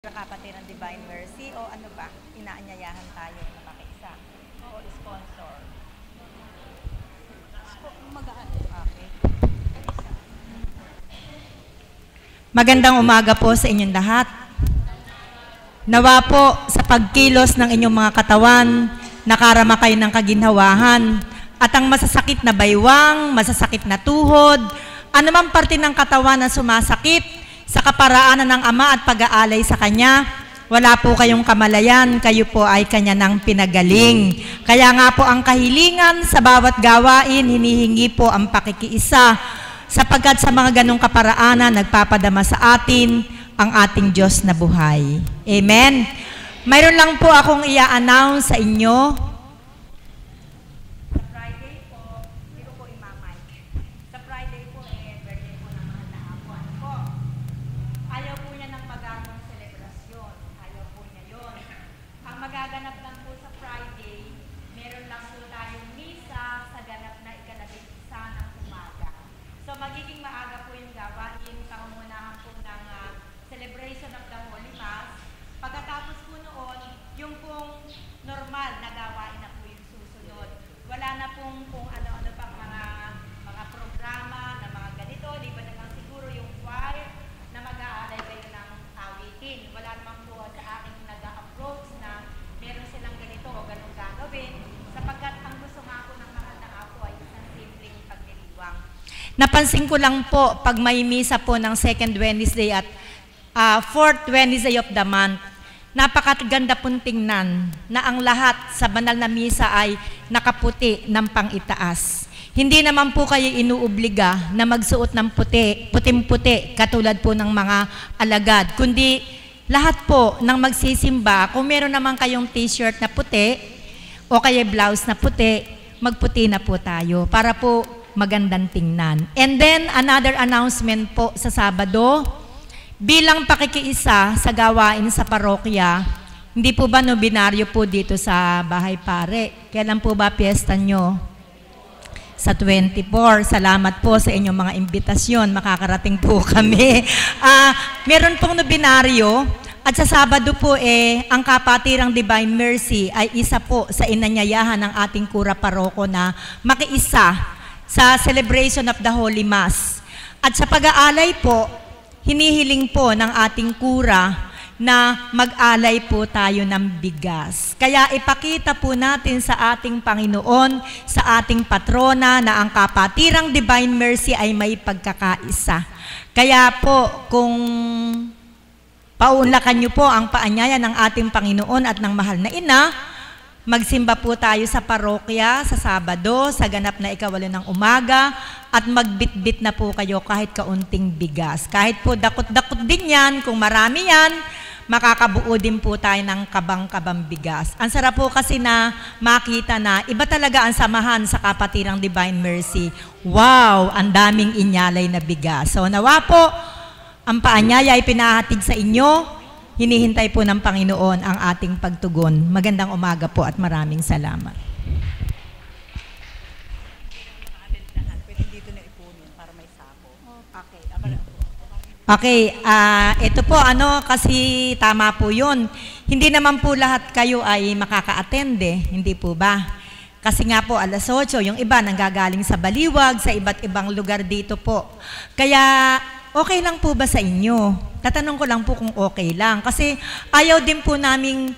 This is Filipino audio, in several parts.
Kapatid ng Divine Mercy o ano ba, inaanyayahan tayo na makiisa o sponsor. Magaan. Okay. Magandang umaga po sa inyong lahat. Nawa po sa pagkilos ng inyong mga katawan, nakarama kayo ng kaginhawahan at ang masasakit na baywang, masasakit na tuhod, anumang parte ng katawan na sumasakit, sa kaparaanan ng Ama at pag-aalay sa Kanya, wala po kayong kamalayan, kayo po ay Kanya ng pinagaling. Kaya nga po ang kahilingan sa bawat gawain, hinihingi po ang pakikiisa, sapagkat sa mga ganong kaparaanan, nagpapadama sa atin ang ating Diyos na buhay. Amen? Mayroon lang po akong i-announce sa inyo. Magaganap lang po sa Friday, meron lang po tayong misa sa ganap na ika-11 ng umaga. So magiging maaga po yung gawain, pangungunahan po ng celebration of the Holy Mass. Pagkatapos po noon, yung pong normal na gawain na po yung susunod. Wala na pong kung ano-ano pang mga programa na mga ganito, di ba naman siguro yung choir na mag-aalay kayo ng awitin. Wala naman po sa aking nag-approach na meron silang ganito o ganun gagawin, sapagkat ang gusto nga po ng mahal na ako ay isang simpleng pagdiriwang. Napansin ko lang po, pag may misa po ng second Wednesday at fourth Wednesday of the month, napakaganda pong tingnan na ang lahat sa banal na misa ay nakaputi ng pang-itaas. Hindi naman po kayo inuobliga na magsuot ng puting-puti katulad po ng mga alagad, kundi lahat po ng magsisimba, kung meron naman kayong t-shirt na puti o kaya blouse na puti, magputi na po tayo para po magandang tingnan. And then, another announcement po sa Sabado, bilang pakikiisa sa gawain sa parokya, hindi po ba nobinaryo po dito sa Bahay Pare? Kailan po ba piyesta nyo? Sa 24. Salamat po sa inyong mga imbitasyon. Makakarating po kami. Meron pong nobinaryo at sa Sabado po ang Kapatirang Divine Mercy ay isa po sa inanyayahan ng ating kura paroko na makiisa sa celebration of the Holy Mass. At sa pag-aalay po, hinihiling po ng ating kura na mag-alay po tayo ng bigas. Kaya ipakita po natin sa ating Panginoon, sa ating patrona na ang Kapatirang Divine Mercy ay may pagkakaisa. Kaya po, kung paunlakan niyo po ang paanyaya ng ating Panginoon at ng mahal na ina, magsimba po tayo sa parokya sa Sabado, sa ganap na 8 ng umaga, at magbitbit na po kayo kahit kaunting bigas. Kahit po dakot-dakot din yan, kung marami yan, makakabuo din po tayo ng kabang-kabang bigas. Ang sarap po kasi na makita na iba talaga ang samahan sa Kapatirang Divine Mercy. Wow! Ang daming inyalay na bigas. So nawa po, ang paanyaya ay pinahatid sa inyo. Hinihintay po ng Panginoon ang ating pagtugon. Magandang umaga po at maraming salamat. Okay, ito po kasi tama po yun. Hindi naman po lahat kayo ay makaka-attend hindi po ba? Kasi nga po 8:00, yung iba nanggagaling sa Baliwag, sa iba't ibang lugar dito po. Kaya okay lang po ba sa inyo? Tatanong ko lang po kung okay lang. Kasi ayaw din po naming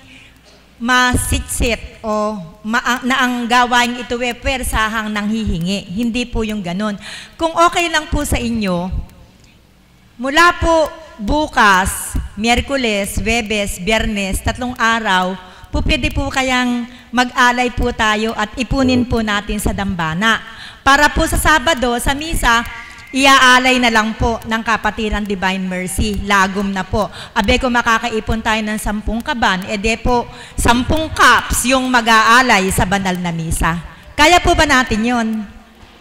masitsit o na ang gawain ito persahang nang hihingi. Hindi po yung ganun. Kung okay lang po sa inyo, mula po bukas, Miyerkules, Huwebes, Biyernes, 3 araw, po pwede po kayang mag-alay po tayo at ipunin po natin sa dambana. Para po sa Sabado, sa misa, iaalay na lang po ng Kapatiran Divine Mercy. Lagom na po. Abe kung makakaipon tayo ng 10 kaban, ede po 10 cups yung mag-aalay sa banal na misa. Kaya po ba natin yon?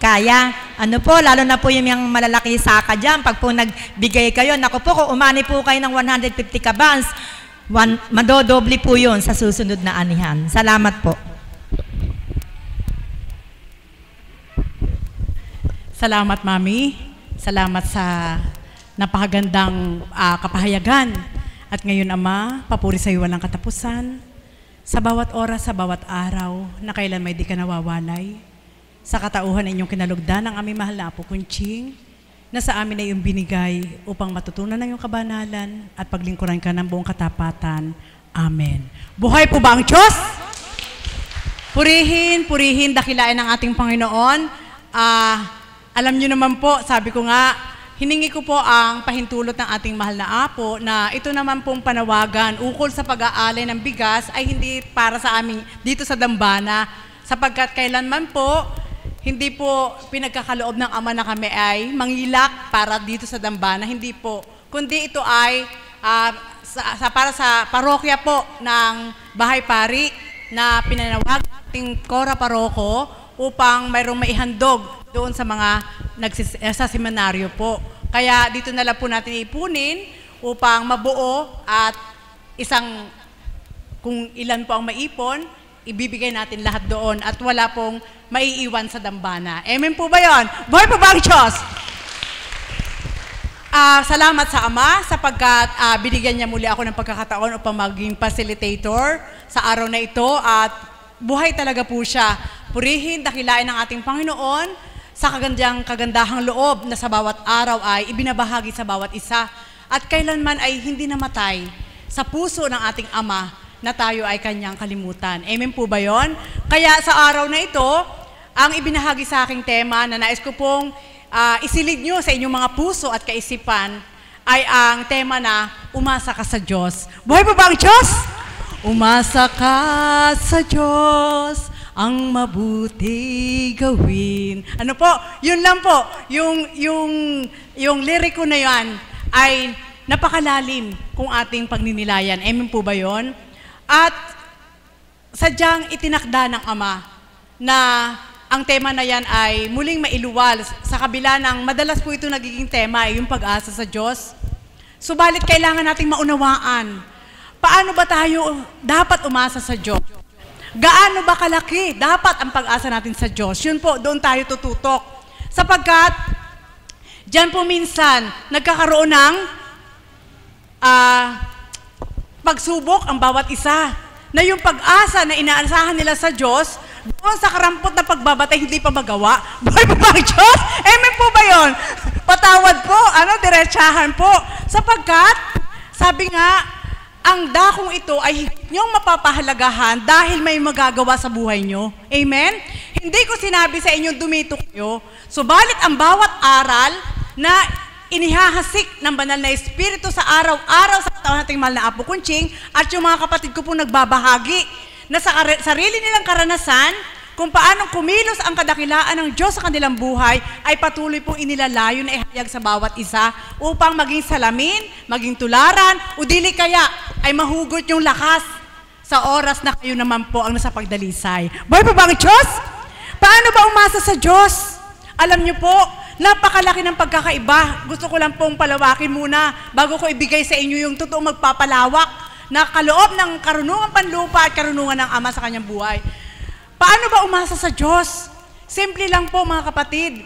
Kaya, lalo na po yung malalaki saka dyan, pag po nagbigay kayo, naku po, kung umani po kayo ng 150 kabans, madodoble po yun sa susunod na anihan. Salamat po. Salamat, Mami. Salamat sa napakagandang kapahayagan. At ngayon, Ama, papuri sa iyo walang katapusan, sa bawat oras, sa bawat araw, na kailan may di ka nawawalay, sa katauhan na inyong kinalugdan ng aming mahal na Apo Kunching, na sa amin ay iyong binigay upang matutunan ng iyong kabanalan at paglingkuran ka ng buong katapatan. Amen. Buhay po ba ang Diyos? Purihin, purihin, dakilain ng ating Panginoon. Alam niyo naman po, sabi ko nga, hiningi ko po ang pahintulot ng ating mahal na Apo na ito naman pong panawagan ukol sa pag-aalay ng bigas ay hindi para sa amin dito sa Dambana, sapagkat kailanman po, hindi po pinagkakaloob ng Ama na kami ay mangilak para dito sa Dambana, hindi po. Kundi ito ay para sa parokya po ng Bahay Pari na pinanawag ating Kora Paroko upang mayroong maihandog doon sa mga sa seminaryo po. Kaya dito na lang po natin ipunin upang mabuo at kung ilan po ang maipon, ibibigay natin lahat doon at wala pong maiiwan sa Dambana. Amen po ba yun? Buhay po ba ang Diyos? Salamat sa Ama sapagkat binigyan niya muli ako ng pagkakataon upang maging facilitator sa araw na ito at buhay talaga po siya. Purihin, dakilain ng ating Panginoon sa kagandahang loob na sa bawat araw ay ibinabahagi sa bawat isa at kailanman ay hindi namatay sa puso ng ating Ama na tayo ay kanyang kalimutan. Amen po ba yun? Kaya sa araw na ito, ang ibinahagi sa aking tema na nais ko pong isilid nyo sa inyong mga puso at kaisipan ay ang tema na umasa ka sa Diyos. Buhay po ba ang Diyos? Umasa ka sa Diyos, ang mabuti gawin. Ano po? Yun lang po. Yung liriko na yan ay napakalalim kung ating pagninilayan. Amen po ba yun? At sadyang itinakda ng Ama na ang tema na yan ay muling mailuwal sa kabila ng madalas po ito nagiging tema ay yung pag-asa sa Diyos. Subalit kailangan nating maunawaan, paano ba tayo dapat umasa sa Diyos? Gaano ba kalaki dapat ang pag-asa natin sa Diyos? Yun po, doon tayo tututok. Sapagkat, dyan po minsan, nagkakaroon ng pagsubok ang bawat isa. Na yung pag-asa na inaasahan nila sa Diyos, doon sa karampot na pagbabatay, hindi pa magawa. Buhay po ba ang Diyos? Amen po ba yun? Patawad po, diretsahan po. Sapagkat, sabi nga, ang dakong ito ay niyong mapapahalagahan dahil may magagawa sa buhay nyo. Amen? Hindi ko sinabi sa inyo dumito kayo, subalit ang bawat aral na inihahasik ng banal na Espiritu sa araw-araw sa katawan nating mahal na Apo Kunching at yung mga kapatid ko pong nagbabahagi na sa sarili nilang karanasan kung paano kumilos ang kadakilaan ng Diyos sa kanilang buhay ay patuloy pong inilalayo na ihayag sa bawat isa upang maging salamin, maging tularan, o dili kaya ay mahugot yung lakas sa oras na kayo naman po ang nasa pagdalisay. Buhay pa ba ang Diyos? Paano ba umasa sa Diyos? Alam niyo po, napakalaki ng pagkakaiba. Gusto ko lang pong palawakin muna bago ko ibigay sa inyo yung totoong magpapalawak na kaloob ng karunungan panlupa at karunungan ng Ama sa kanyang buhay. Paano ba umasa sa Diyos? Simple lang po mga kapatid.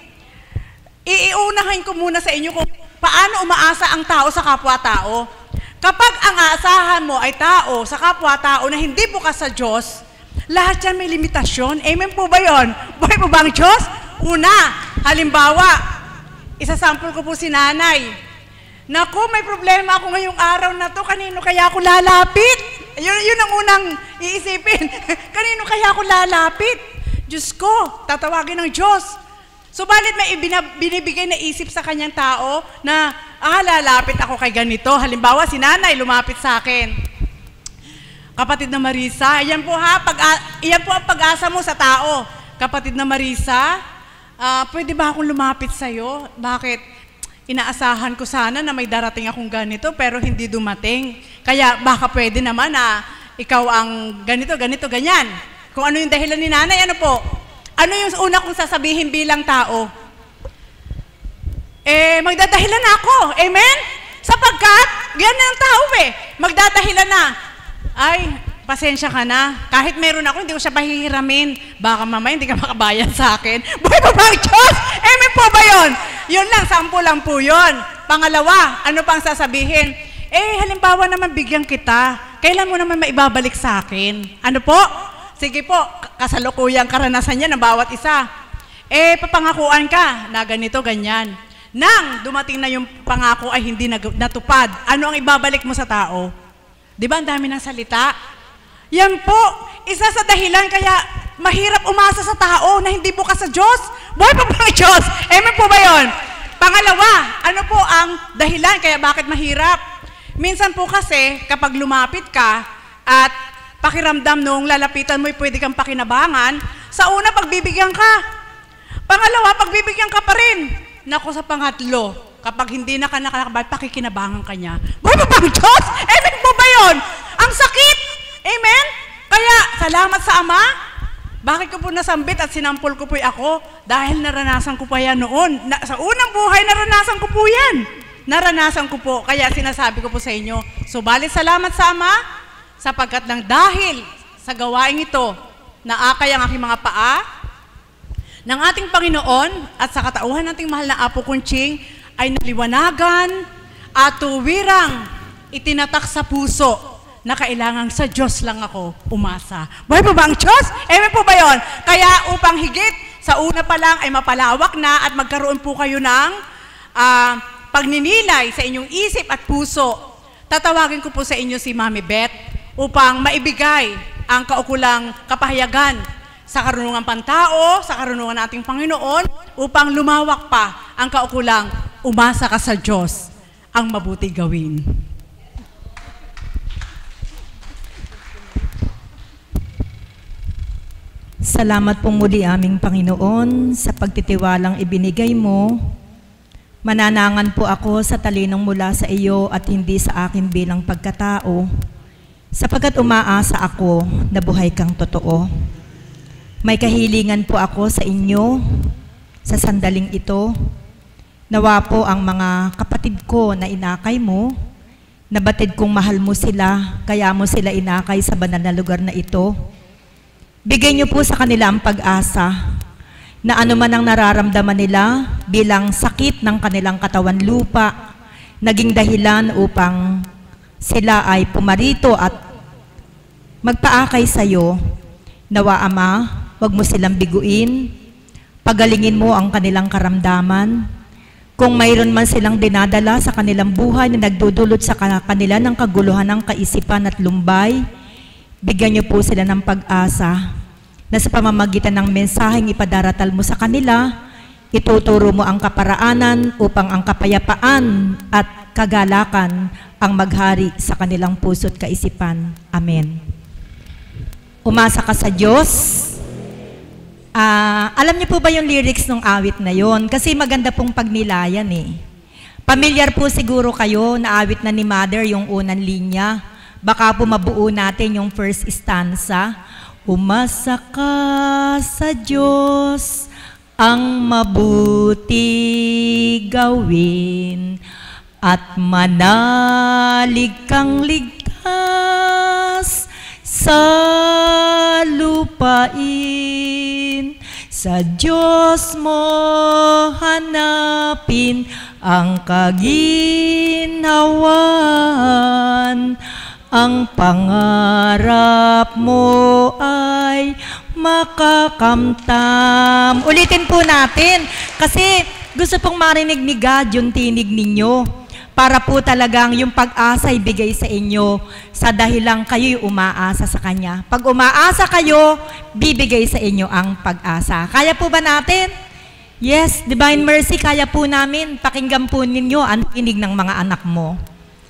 Iuunahin ko muna sa inyo kung paano umaasa ang tao sa kapwa-tao. Kapag ang aasahan mo ay tao sa kapwa-tao na hindi bukas sa Diyos, lahat yan may limitasyon. Amen po ba yun? Buhay po ba ang Diyos? Una, halimbawa, isasample ko po si nanay. Naku, may problema ako ngayong araw na to. Kanino kaya ako lalapit? Yun ang unang iisipin. Kanino kaya ako lalapit? Diyos ko, tatawagin ng Diyos. Subalit may binibigay na isip sa kanyang tao na, lalapit ako kay ganito. Halimbawa, si nanay lumapit sa akin. Kapatid na Marisa, iyan po ang pag-asa mo sa tao. Kapatid na Marisa, pwede ba akong lumapit sa'yo? Bakit? Inaasahan ko sana na may darating akong ganito pero hindi dumating. Kaya baka pwede naman na ikaw ang ganito, ganyan. Kung ano yung dahilan ni nanay, ano po? Ano yung una kong sasabihin bilang tao? Magdadahilan na ako. Amen? Sapagkat, ganyan ang tao magdadahilan na. Ay, pasensya ka na. Kahit meron ako, hindi ko siya pahihiramin. Baka mamaya hindi ka makabayad sa akin. Buhay pa ba ang Diyos? Amen po ba yun? Yun lang, sample lang po yun. Pangalawa, ano pang sasabihin? halimbawa naman bigyan kita, kailan mo naman maibabalik sa akin? Ano po? Sige po, kasalukuyang karanasan niya ng bawat isa. Papangakuan ka na ganito, ganyan. Nang dumating na yung pangako ay hindi natupad, ano ang ibabalik mo sa tao? Di ba ang dami ng salita? Yan po, isa sa dahilan kaya mahirap umasa sa tao na hindi bukas sa Diyos. Buhay pa ba ang Diyos? Amen po ba yun? Pangalawa, ano po ang dahilan kaya bakit mahirap? Minsan po kasi kapag lumapit ka at pakiramdam nung lalapitan mo'y pwede kang pakinabangan, sa una pagbibigyan ka. Pangalawa, pagbibigyan ka pa rin. Naku, sa pangatlo, kapag hindi na ka nakakabay, pakikinabangan ka niya. Buhay pa ba ang Diyos? Amen po ba yun? Ang sakit! Amen? Kaya, salamat sa Ama. Bakit ko po nasambit at sinampol ko po ako? Dahil naranasan ko pa yan noon. Sa unang buhay, naranasan ko po yan. Naranasan ko po. Kaya sinasabi ko po sa inyo, subalit salamat sa Ama, sapagkat lang dahil sa gawaing ito, naakay ang aking mga paa, ng ating Panginoon at sa katauhan nating mahal na Apo Kunching ay naliwanagan at tuwirang itinatak sa puso na kailangan sa Diyos lang ako umasa. Buhay po ba ang Diyos? Amen po ba yun? Kaya upang higit, sa una pa lang ay mapalawak na at magkaroon po kayo ng pagninilay sa inyong isip at puso, tatawagin ko po sa inyo si Mami Beth upang maibigay ang kaukulang kapahayagan sa karunungan pantao, sa karunungan nating Panginoon, upang lumawak pa ang kaukulang umasa ka sa Diyos ang mabuti gawin. Salamat po muli aming Panginoon sa pagtitiwalang ibinigay mo. Mananangan po ako sa talinong mula sa iyo at hindi sa akin bilang pagkatao, sapagkat umaasa ako na buhay kang totoo. May kahilingan po ako sa inyo sa sandaling ito. Nawa po ang mga kapatid ko na inakay mo, nabatid kong mahal mo sila, kaya mo sila inakay sa banal na lugar na ito. Bigay niyo po sa kanila ang pag-asa na anuman ang nararamdaman nila bilang sakit ng kanilang katawan lupa, naging dahilan upang sila ay pumarito at magpaakay sa iyo. Nawa Ama, huwag mo silang biguin, pagalingin mo ang kanilang karamdaman. Kung mayroon man silang dinadala sa kanilang buhay na nagdudulot sa kanila ng kaguluhan ng kaisipan at lumbay, bigyan niyo po sila ng pag-asa na sa pamamagitan ng mensaheng ipadaratal mo sa kanila, ituturo mo ang kaparaanan upang ang kapayapaan at kagalakan ang maghari sa kanilang puso't kaisipan. Amen. Umasa ka sa Diyos. Alam niyo po ba yung lyrics ng awit na yon? Kasi maganda pong pagnilayan eh. Pamilyar po siguro kayo na awit na ni Mother yung unang linya. Baka po mabuo natin yung first stanza. Umasa ka sa Diyos, ang mabuti gawin, at manalig kang ligtas sa lupain. Sa Diyos mo hanapin ang kaginhawan. Ang pangarap mo ay makakamtam. Ulitin po natin kasi gusto pong marinig ni God yung tinig ninyo para po talagang yung pag-asa ibigay sa inyo sa dahilang kayo'y umaasa sa Kanya. Pag umaasa kayo, bibigay sa inyo ang pag-asa. Kaya po ba natin? Yes, Divine Mercy, kaya po namin. Pakinggan po ninyo ang tinig ng mga anak mo.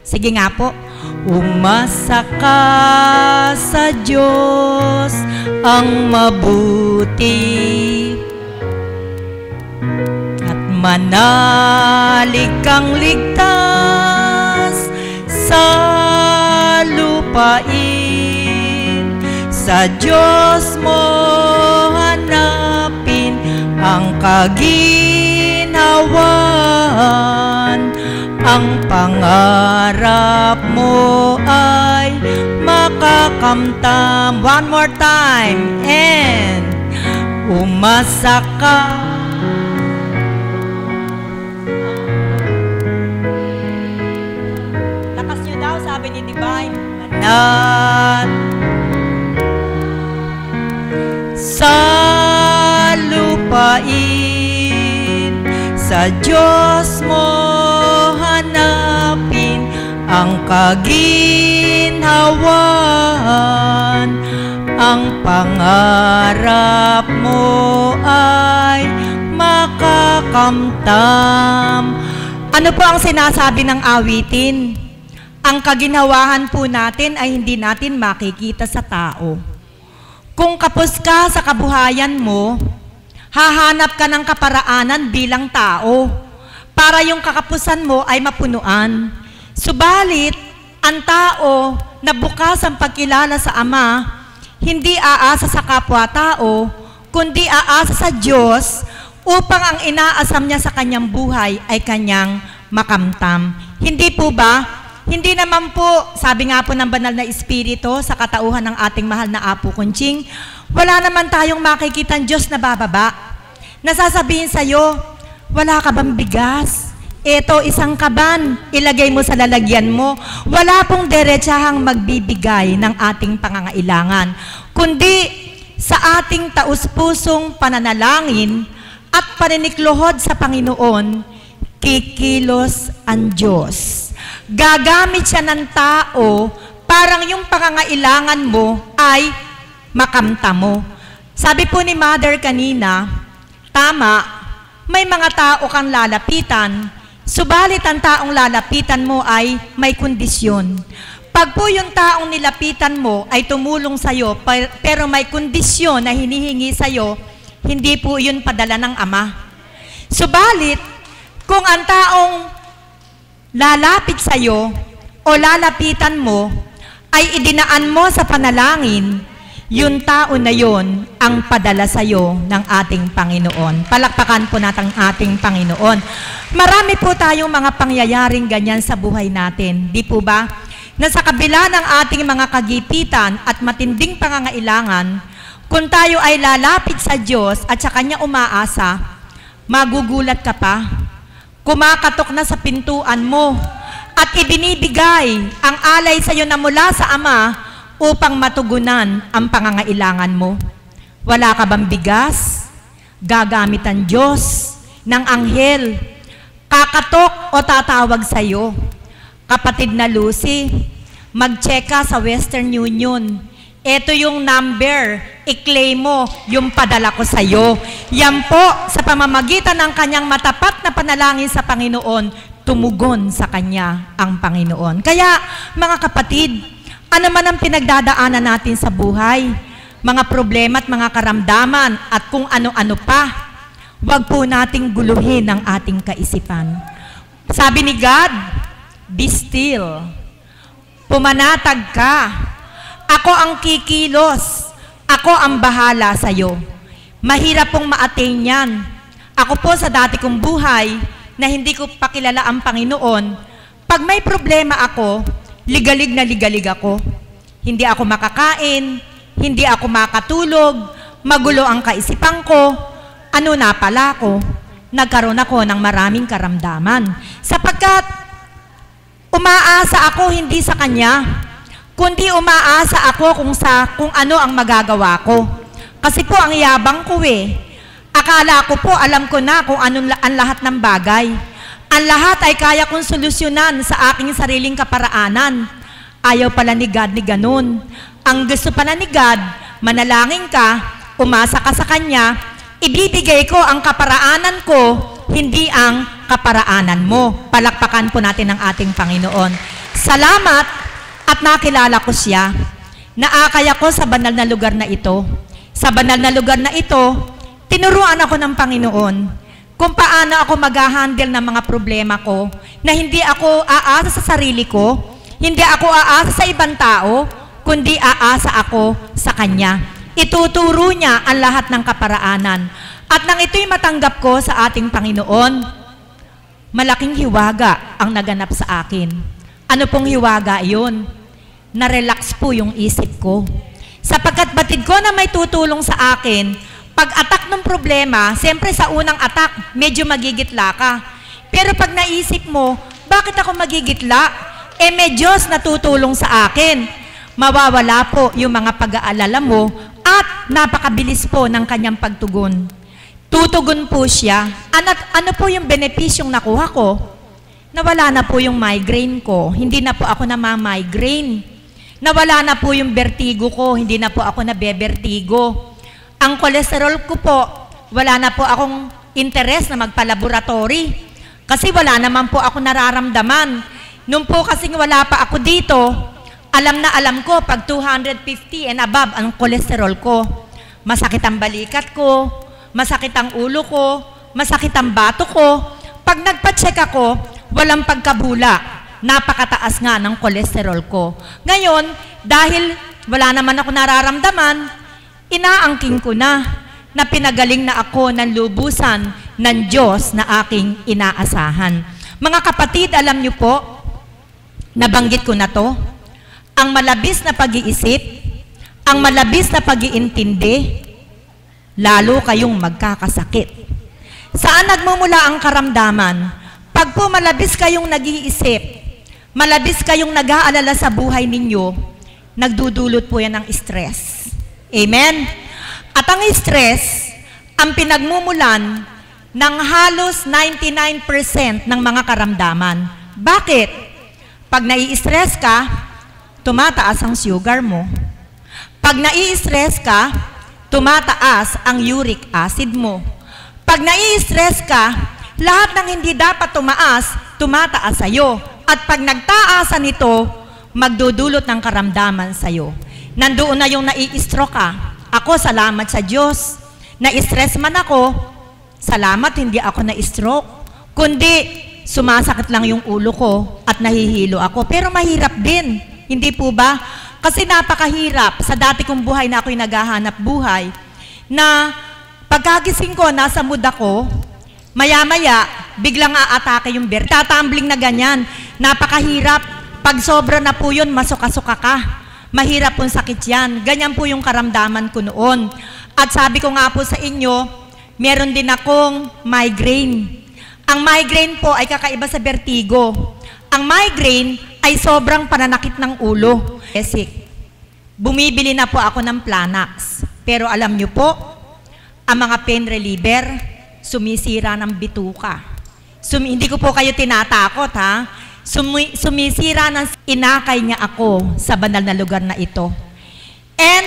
Sige nga po. Umasa ka sa Diyos, ang mabuti, at manalig kang ligtas sa lupain. Sa Diyos mo hanapin ang kaginhawan. Ang pangarap mo ay makakamtam. One more time. And umasa ka. Lakas nyo banat. Sa lupain, sa Diyos mo hanapin ang kaginhawahan. Ang pangarap mo ay makakamtam. Ano po ang sinasabi ng awitin? Ang kaginhawahan po natin ay hindi natin makikita sa tao. Kung kapos ka sa kabuhayan mo, hahanap ka ng kaparaanan bilang tao para yung kakapusan mo ay mapunuan. Subalit, ang tao na bukas ang pagkilala sa Ama, hindi aasa sa kapwa-tao, kundi aasa sa Diyos upang ang inaasam niya sa kanyang buhay ay kanyang makamtam. Hindi po ba? Hindi naman po, sabi nga po ng banal na Espiritu sa katauhan ng ating mahal na Apo Kunching, wala naman tayong makikitang Diyos na bababa. Nasasabihin sa'yo, wala ka bang bigas? Ito, isang kaban, ilagay mo sa lalagyan mo. Wala pong diretsahang magbibigay ng ating pangangailangan, kundi sa ating taus-pusong pananalangin at paninikluhod sa Panginoon, kikilos ang Diyos. Gagamit siya ng tao, parang yung pangangailangan mo ay makamta mo. Sabi po ni Mother kanina, tama, may mga tao kang lalapitan, subalit ang taong lalapitan mo ay may kondisyon. Pag po yung taong nilapitan mo ay tumulong sa'yo, pero may kondisyon na hinihingi sa'yo, hindi po yun padala ng Ama. Subalit, kung ang taong lalapit sa'yo o lalapitan mo ay idinaan mo sa panalangin, yung tao na yon ang padala sa'yo ng ating Panginoon. Palakpakan po natin ang ating Panginoon. Marami po tayong mga pangyayaring ganyan sa buhay natin. Di po ba? Na sa kabila ng ating mga kagipitan at matinding pangangailangan, kung tayo ay lalapit sa Diyos at sa Kanya umaasa, magugulat ka pa. Kumakatok na sa pintuan mo at ibinibigay ang alay sa iyo na mula sa Ama upang matugunan ang pangangailangan mo. Wala ka bang bigas? Gagamit ang Diyos ng anghel. Kakatok o tatawag sa iyo. Kapatid na Lucy, mag-check ka sa Western Union. Ito yung number, i-claim mo yung padala ko sa iyo. Yan po, sa pamamagitan ng kanyang matapat na panalangin sa Panginoon, tumugon sa kanya ang Panginoon. Kaya, mga kapatid, ano man ang pinagdadaanan natin sa buhay, mga problema at mga karamdaman at kung ano-ano pa, huwag po nating guluhin ang ating kaisipan. Sabi ni God, be still. Pumanatag ka. Ako ang kikilos. Ako ang bahala sa iyo. Mahirap pong ma-attain yan. Ako po sa dati kong buhay na hindi ko pakilala ang Panginoon, pag may problema ako, ligalig na ligalig ako. Hindi ako makakain, hindi ako makatulog, magulo ang kaisipan ko. Ano na pala ako? Nagkaroon ako ng maraming karamdaman. Sapagkat umaasa ako hindi sa Kanya, kundi umaasa ako kung ano ang magagawa ko. Kasi po ang yabang ko Akala ko po alam ko na kung ano ang lahat ng bagay. Ang lahat ay kaya kong solusyonan sa aking sariling kaparaanan. Ayaw pala ni God ni ganun. Ang gusto pala ni God, manalangin ka, umasa ka sa Kanya, ibibigay ko ang kaparaanan ko, hindi ang kaparaanan mo. Palakpakan po natin ang ating Panginoon. Salamat at nakilala ko siya. Naakay ako sa banal na lugar na ito. Sa banal na lugar na ito, tinuruan ako ng Panginoon kung paano ako mag-handle ng mga problema ko, na hindi ako aasa sa sarili ko, hindi ako aasa sa ibang tao, kundi aasa ako sa Kanya. Ituturo niya ang lahat ng kaparaanan. At nang ito'y matanggap ko sa ating Panginoon, malaking hiwaga ang naganap sa akin. Ano pong hiwaga yun? Na-relax po yung isip ko. Sapagkat batid ko na may tutulong sa akin, pag-atak ng problema, siyempre sa unang atak, medyo magigitla ka. Pero pag naisip mo, bakit ako magigitla? May Diyos na tutulong sa akin. mawawala po yung mga pag-aalala mo at napakabilis po ng kanyang pagtugon. Tutugon po siya. Ano po yung benepisyong nakuha ko? Nawala na po yung migraine ko. Hindi na po ako na-migraine. Nawala na po yung vertigo ko. Hindi na po ako nabe-vertigo. Ang cholesterol ko po, wala na po akong interest na magpa-laboratory. Kasi wala naman po ako nararamdaman. Nung po kasing wala pa ako dito, alam na alam ko, pag 250 and above ang cholesterol ko, masakit ang balikat ko, masakit ang ulo ko, masakit ang bato ko. Pag nagpa-check ako, walang pagkabula. Napakataas nga ng cholesterol ko. Ngayon, dahil wala naman ako nararamdaman, inaangking ko na pinagaling na ako ng lubusan ng Diyos na aking inaasahan. Mga kapatid, alam niyo po, nabanggit ko na to, ang malabis na pag-iisip, ang malabis na pag-iintindi, lalo kayong magkakasakit. Saan nagmumula ang karamdaman? Pag po malabis kayong nag-iisip, malabis kayong nag-aalala sa buhay ninyo, nagdudulot po yan ng stress. Amen? At ang stress, ang pinagmumulan ng halos 99% ng mga karamdaman. Bakit? Pag nai-stress ka, tumataas ang sugar mo. Pag nai-stress ka, tumataas ang uric acid mo. Pag nai-stress ka, lahat ng hindi dapat tumataas sa'yo. At pag nagtaasan ito, magdudulot ng karamdaman sa'yo. Nandoon na yung nai-stroke ka. Ako, salamat sa Diyos. Na-stress man ako, salamat hindi ako na-stroke. Kundi, sumasakit lang yung ulo ko at nahihilo ako. Pero mahirap din, hindi po ba? Kasi napakahirap sa dati kong buhay na ako'y naghahanap buhay, na pagkagising ko, nasa mood ako, maya-maya, biglang aatake yung bear. Tatambling na ganyan. Napakahirap. Pag sobra na po yun, masuka-suka ka. Mahirap pong sakit yan. Ganyan po yung karamdaman ko noon. At sabi ko nga po sa inyo, meron din akong migraine. Ang migraine po ay kakaiba sa vertigo. Ang migraine ay sobrang pananakit ng ulo. Bumibili na po ako ng Planax. Pero alam nyo po, ang mga pain reliever, sumisira ng bituka. Hindi ko po kayo tinatakot, ha? Sumisira ng inakay niya ako sa banal na lugar na ito. And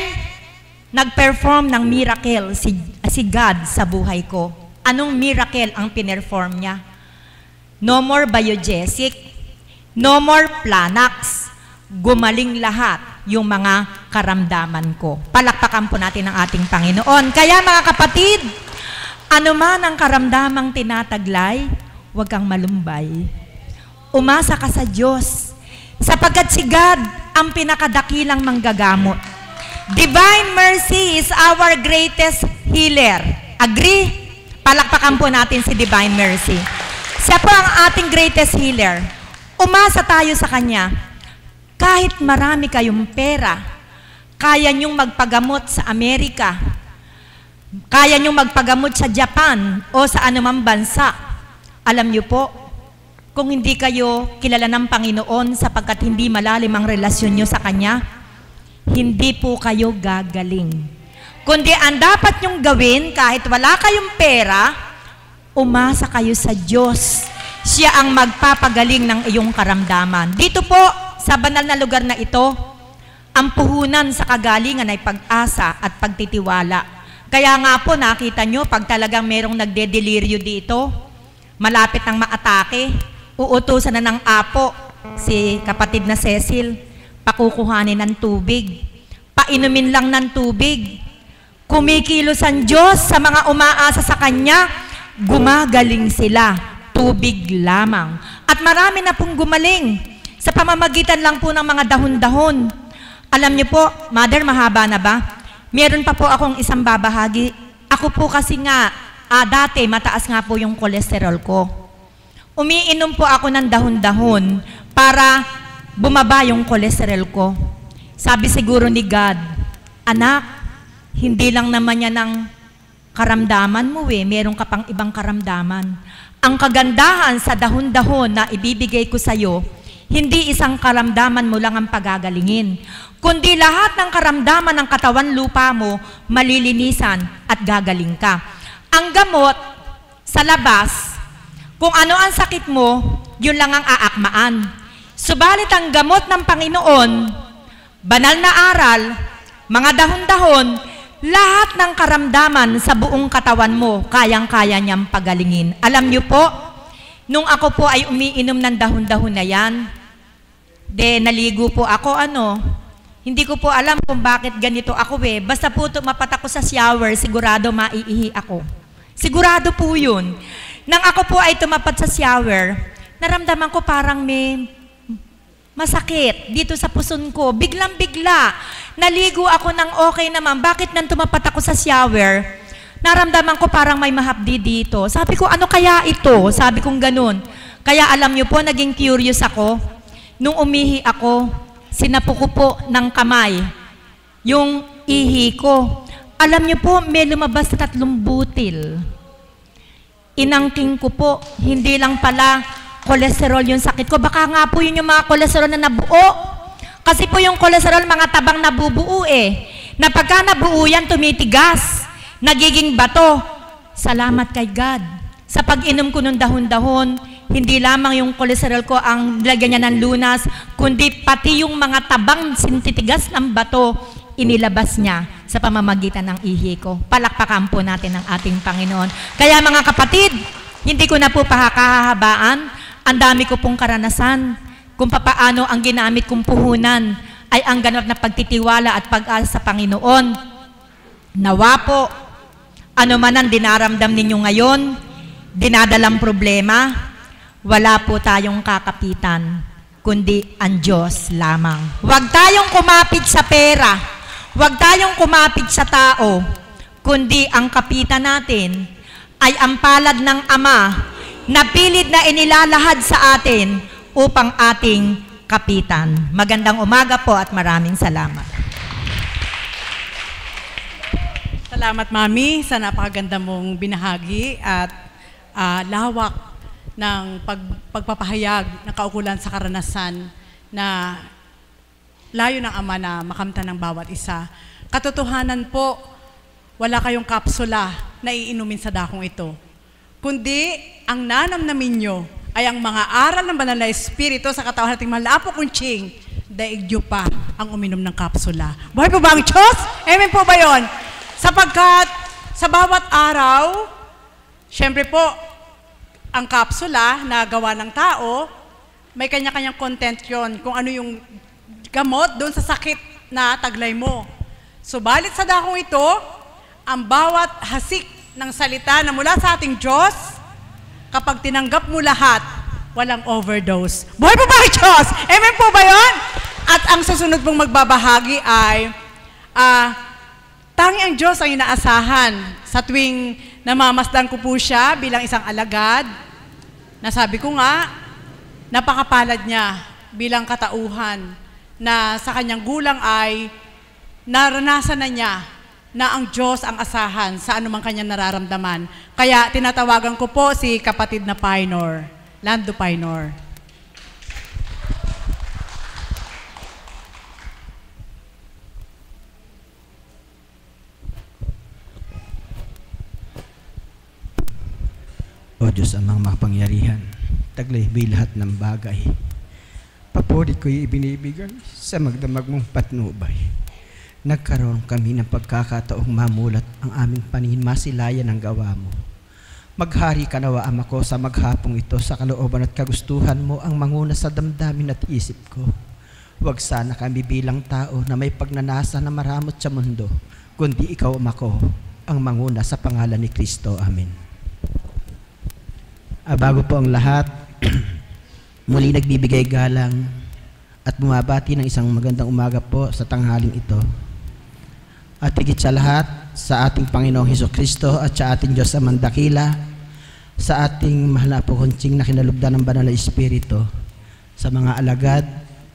nag-perform ng miracle si God sa buhay ko. Anong miracle ang pinerform niya? No more biogesic, no more Planax. Gumaling lahat yung mga karamdaman ko. Palakpakan po natin ang ating Panginoon. Kaya mga kapatid, ano man ang karamdamang tinataglay, huwag kang malumbay. Umasa ka sa Diyos, sapagkat si God ang pinakadakilang manggagamot. Divine mercy is our greatest healer. Agree? Palakpakan po natin si Divine mercy. Siya po ang ating greatest healer. Umasa tayo sa Kanya. Kahit marami kayong pera, kaya niyong magpagamot sa Amerika, kaya niyong magpagamot sa Japan o sa anumang bansa. Alam niyo po, kung hindi kayo kilala ng Panginoon sapagkat hindi malalim ang relasyon niyo sa Kanya, hindi po kayo gagaling. Kundi ang dapat niyong gawin, kahit wala kayong pera, umasa kayo sa Diyos. Siya ang magpapagaling ng iyong karamdaman. Dito po, sa banal na lugar na ito, ang puhunan sa kagalingan ay pag-asa at pagtitiwala. Kaya nga po, nakita nyo, pag talagang merong nagde-deliryo dito, malapit ng maatake, uutusan na ng apo, si kapatid na Cecil, pakukuhanin ng tubig, painumin lang ng tubig. Kumikilos ang Diyos sa mga umaasa sa Kanya, gumagaling sila, tubig lamang. At marami na pong gumaling, sa pamamagitan lang po ng mga dahon-dahon. Alam niyo po, Mother, mahaba na ba? Meron pa po akong isang babahagi. Ako po kasi nga, dati mataas nga po yung cholesterol ko. Umiinom po ako ng dahon-dahon para bumaba yung cholesterol ko. Sabi siguro ni God, anak, hindi lang naman yan ng karamdaman mo meron ka pang ibang karamdaman. Ang kagandahan sa dahon-dahon na ibibigay ko sa'yo, Hindi isang karamdaman mo lang ang pagagalingin, kundi lahat ng karamdaman ng katawan lupa mo, malilinisan at gagaling ka. Ang gamot sa labas, kung ano ang sakit mo, yun lang ang aakmaan. Subalit ang gamot ng Panginoon, banal na aral, mga dahon-dahon, lahat ng karamdaman sa buong katawan mo, kayang-kaya niyang pagalingin. Alam niyo po, nung ako po ay umiinom ng dahon-dahon na yan, naligo po ako, hindi ko po alam kung bakit ganito ako Basta po tumapat ako sa shower, sigurado maiihi ako. Sigurado po yun. Nang ako po ay tumapat sa shower, naramdaman ko parang may masakit dito sa puson ko. Biglang-bigla, naligo ako ng okay naman. Bakit nang tumapat ako sa shower, naramdaman ko parang may mahapdi dito. Sabi ko, ano kaya ito? Sabi kong ganun. Kaya alam niyo po, naging curious ako. Nung umihi ako, sinapo ko po ng kamay yung ihi ko. Alam niyo po, may lumabas na 3 butil. Inangking ko po, hindi lang pala kolesterol yung sakit ko. Baka nga po yun yung mga kolesterol na nabuo. Kasi po yung kolesterol, mga tabang nabubuo Na pagka nabuo yan, tumitigas. Nagiging bato. Salamat kay God. Sa pag-inom ko ng dahon-dahon, hindi lamang yung kolesterol ko ang lagyan niya ng lunas, kundi pati yung mga tabang sintitigas ng bato, inilabas niya sa pamamagitan ng ihi ko. Palakpakan po natin ang ating Panginoon. Kaya mga kapatid, hindi ko na po pahakahabaan. Ang dami ko pong karanasan kung papaano ang ginamit kong puhunan ay ang ganap na pagtitiwala at pag-asa sa Panginoon. Nawa po, ano man ang dinaramdam ninyo ngayon, dinadalang problema, wala po tayong kakapitan, kundi ang Diyos lamang. Huwag tayong kumapit sa pera, huwag tayong kumapit sa tao, kundi ang kapitan natin ay ang palad ng Ama na pilit na inilalahad sa atin upang ating kapitan. Magandang umaga po at maraming salamat. Salamat, Mami, sa napakaganda mong binahagi at lawak ng pagpapahayag ng kaukulan sa karanasan na layo ng Ama na makamtan ng bawat isa. Katotohanan po, wala kayong kapsula na iinumin sa dakong ito. Kundi, ang nanamnamin nyo ay ang mga aral ng banal na Espiritu sa katawan nating malapo kunching, daigyo pa ang uminom ng kapsula. Buhay po ba ang Diyos? Amen po ba yun? Sapagkat sa bawat araw, syempre po, ang kapsula na gawa ng tao, may kanya-kanyang content yon kung ano yung gamot doon sa sakit na taglay mo. Subalit sa dakong ito, ang bawat hasik ng salita na mula sa ating Diyos, kapag tinanggap mo lahat, walang overdose. Buhay po ba ang Diyos? Amen po ba yun? At ang susunod pong magbabahagi ay, tangi ang Diyos ang inaasahan sa tuwing namamasdan ko po siya bilang isang alagad, na sabi ko nga, napakapalad niya bilang katauhan na sa kanyang gulang ay naranasan na niya na ang Diyos ang asahan sa anumang kanyang nararamdaman. Kaya tinatawagan ko po si kapatid na Painor, Lando Painor. O Diyos amang makapangyarihan, taglay lahat ng bagay. Papuri ko'y ibinibigay sa magdamag mong patnubay. Nagkaroon kami ng pagkakataong mamulat ang aming paningin masilayan ng gawa mo. Maghari ka nawa, Ama ko, sa maghapong ito sa kalooban at kagustuhan mo ang manguna sa damdamin at isip ko. Huwag sana kami bilang tao na may pagnanasa na maramot sa mundo, kundi ikaw, Ama ko, ang manguna sa pangalan ni Kristo. Amen. Bago po ang lahat, muli nagbibigay galang at bumabati ng isang magandang umaga po sa tanghaling ito. At higit sa lahat, sa ating Panginoong Hesukristo at sa ating Diyos Amang Dakila, sa ating mahal na pukunching na kinalugdan ng Banal na Espiritu, sa mga alagad,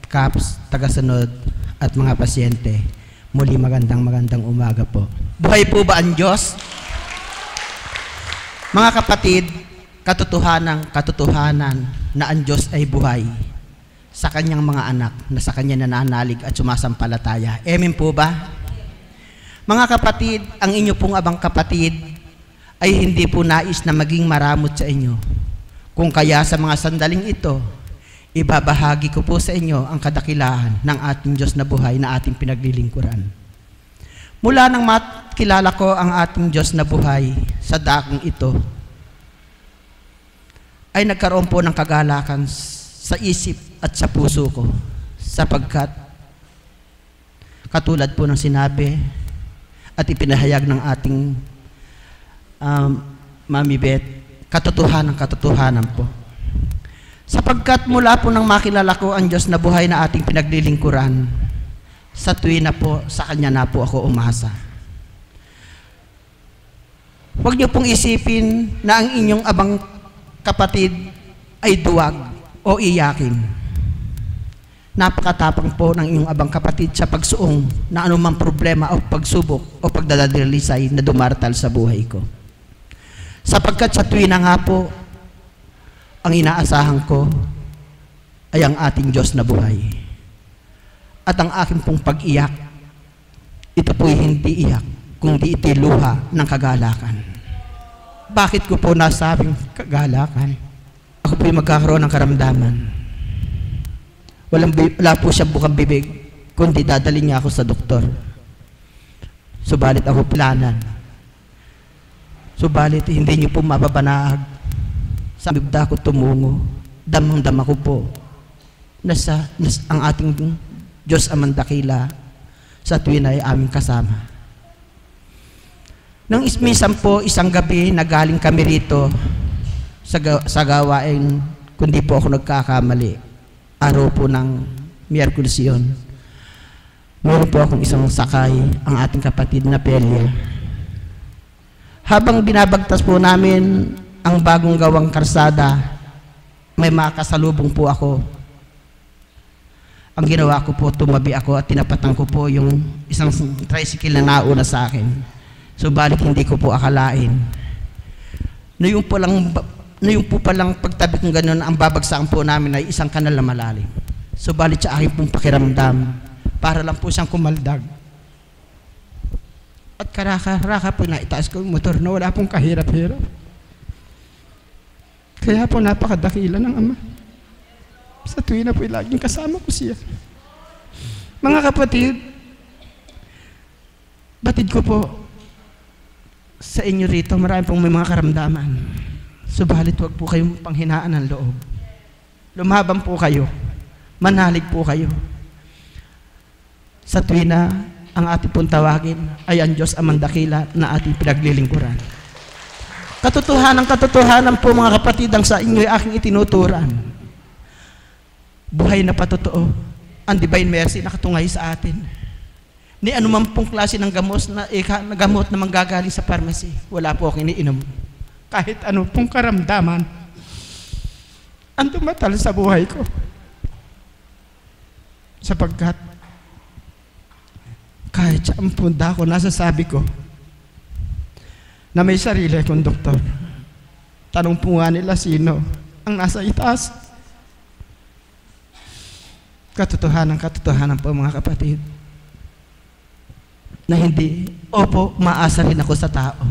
caps, tagasunod at mga pasyente, muli magandang umaga po. Buhay po ba ang Diyos? Mga kapatid, katotohanan na ang Diyos ay buhay. sa kanyang mga anak na sa kanya nananalig at sumasampalataya. Amen po ba? Mga kapatid, ang inyo pong abang kapatid ay hindi po nais na maging maramot sa inyo. Kung kaya sa mga sandaling ito, ibabahagi ko po sa inyo ang kadakilahan ng ating Diyos na buhay na ating pinaglilingkuran. Mula nang makilala ko ang ating Diyos na buhay sa dakong ito, ay nagkaroon po ng kagalakan sa isip at sa puso ko, sapagkat katulad po ng sinabi at ipinahayag ng ating Mami Beth, katotohanan po. Sapagkat mula po nang makilala ko ang Diyos na buhay na ating pinaglilingkuran, sa tuwi na po, sa Kanya na po ako umasa. Huwag niyo pong isipin na ang inyong abang kapatid ay duwag o iyakin. Napakatapang po ng inyong abang kapatid sa pagsuong na anumang problema o pagsubok o pagdadalisay na dumartal sa buhay ko. Sapagkat sa tuwi na nga po, ang inaasahan ko ay ang ating Diyos na buhay. At ang aking pong pag-iyak, ito po'y hindi iyak, kundi ito'y luha ng kagalakan. Bakit ko po nasabing kagalakan? Ako po'y magkakaroon ng karamdaman. Wala po siyang bukang bibig, kundi dadalhin niya ako sa doktor. Subalit ako planan. Subalit hindi niyo po mapapanahag. Sa bibda ko tumungo, damang-dama ko po ang ating Diyos amang dakila sa tuwi na ay aming kasama. Nang ismisan po, isang gabi, nagaling kami rito sa gawain, kundi po ako nagkakamali. Araw po ng Miyerkules yun. Meron po akong isang sakay, ang ating kapatid na Pelia. Habang binabagtas po namin ang bagong gawang karsada, may makasalubong po ako. Ang ginawa ko po, tumabi ako at tinapatan ko po yung isang tricycle na nauna sa akin. Subalit hindi ko po akalain na yung po palang pagtabi kong gano'n, ang babagsakan po namin ay isang kanal na malalim. Subalit sa aking pong pakiramdam, para lang po siyang kumaldag. At karaka-raka po na itaas ko yung motor na wala pong kahirap-hirap. Kaya po napakadakila ng Ama. Sa tuwi na po laging kasama ko siya. Mga kapatid, batid ko po sa inyo rito, marami pong may mga karamdaman. Subalit huwag po kayong panghinaan ng loob. Lumaban po kayo. Manalig po kayo. Sa tuwi na ang ating pong tawagin ay ang Diyos amang dakila na ating pinaglilingkuran. Katotohanan po mga kapatid ang sa inyo ay aking itinuturan. Buhay na patotoo, ang divine mercy na katungay sa atin. Ni anuman pong klase ng gamot na manggagaling sa pharmacy, wala po akong iniinom. Kahit ano pong karamdaman, ang dumatal sa buhay ko. Sapagkat, kahit sa ampunda ko, nasasabi ko, na may sarili akong doktor. Tanong po nga nila sino ang nasa itaas. Katotohanan po mga kapatid, na hindi, opo, maasa rin ako sa tao.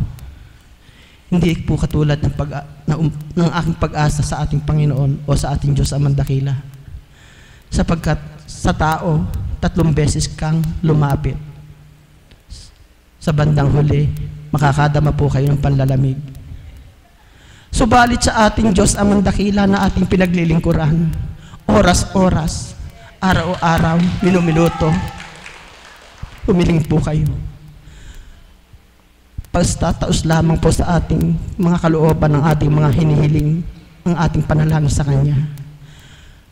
Hindi po katulad ng aking pag-asa sa ating Panginoon o sa ating Diyos amang dakila. Sapagkat sa tao, 3 beses kang lumapit. Sa bandang huli, makakadama po kayo ng panlalamig. Subalit sa ating Diyos amang dakila na ating pinaglilingkuran, oras-oras, araw-araw, minuminuto, humiling po kayo. Pagtataos lamang po sa ating mga kalooban ng ating mga hinihiling, ang ating panalangin sa Kanya.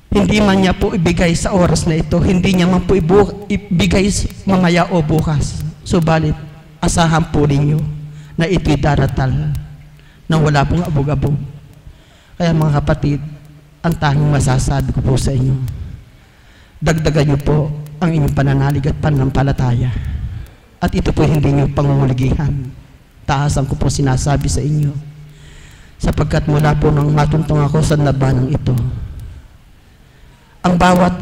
Hindi man niya po ibigay sa oras na ito, hindi niya man po ibigay mamaya o bukas. Subalit, asahan po ninyo na ito'y daratal nang wala pong abog-abog. Kaya mga kapatid, ang tanging masasabi ko po sa inyo, dagdagan niyo po ang inyong pananalig at pananampalataya. At ito po hindi niyo pangunguligihan. Taasan ko po sinasabi sa inyo. Sapagkat mula po nang matuntong ako sa labanang ito, Ang bawat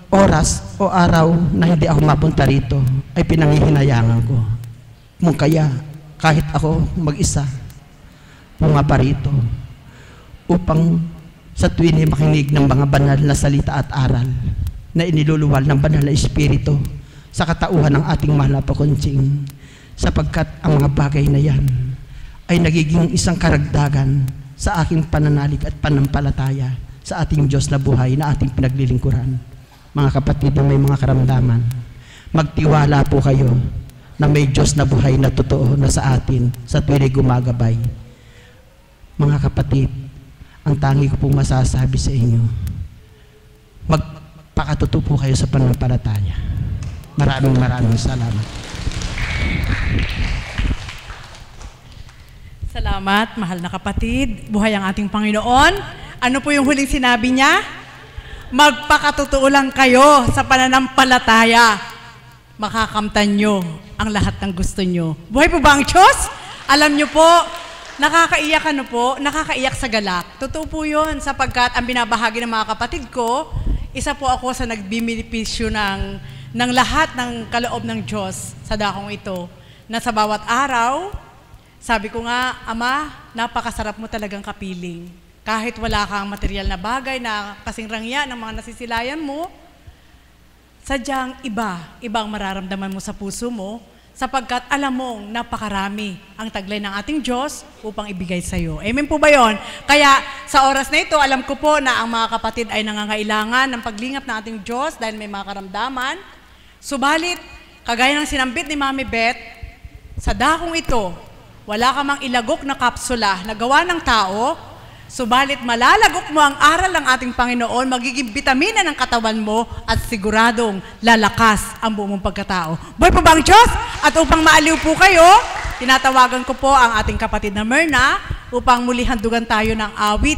oras o araw na hindi ako mapunta rito ay pinanghihinayangan ko. Kung kaya, kahit ako mag-isa, pumapa rito upang sa tuwin ay makinig ng mga banal na salita at aral na iniluluwal ng banal na Espiritu sa katauhan ng ating mahal na pakunching, sapagkat ang mga bagay na yan ay nagiging isang karagdagan sa aking pananalig at panampalataya sa ating Diyos na buhay na ating pinaglilingkuran. Mga kapatid na may mga karamdaman, magtiwala po kayo na may Diyos na buhay na totoo na sa atin sa tuwing gumagabay. Mga kapatid, ang tangi ko pong masasabi sa inyo, magpakatuto po kayo sa pananampalataya. Maraming salamat. Salamat, mahal na kapatid. Buhay ang ating Panginoon. Ano po yung huling sinabi niya? Magpakatotoo lang kayo sa pananampalataya. Makakamtan nyo ang lahat ng gusto nyo. Buhay po ba ang Diyos? Alam nyo po, nakakaiyak nakakaiyak sa galak. Totoo po yun, sapagkat ang binabahagi ng mga kapatid ko, isa po ako sa nagbibinipisyo ng lahat ng kaloob ng Diyos sa dakong ito, na sa bawat araw, sabi ko nga, Ama, napakasarap mo talagang kapiling. Kahit wala kang material na bagay na kasing rangya ng mga nasisilayan mo, sadyang ibang mararamdaman mo sa puso mo, sapagkat alam mong napakarami ang taglay ng ating Diyos upang ibigay sa iyo. Amen po ba yun? Kaya sa oras na ito, alam ko po na ang mga kapatid ay nangangailangan ng paglingap ng ating Diyos dahil may mga karamdaman. Subalit, kagaya ng sinambit ni Mami Beth, sa dakong ito, wala ka mang ilagok na kapsula na gawa ng tao, subalit malalagok mo ang aral ng ating Panginoon, magiging bitamina ng katawan mo at siguradong lalakas ang buong mong pagkatao. Buhay po ba ang Diyos? At upang maaliw po kayo, tinatawagan ko po ang ating kapatid na Myrna upang muli handugan tayo ng awit.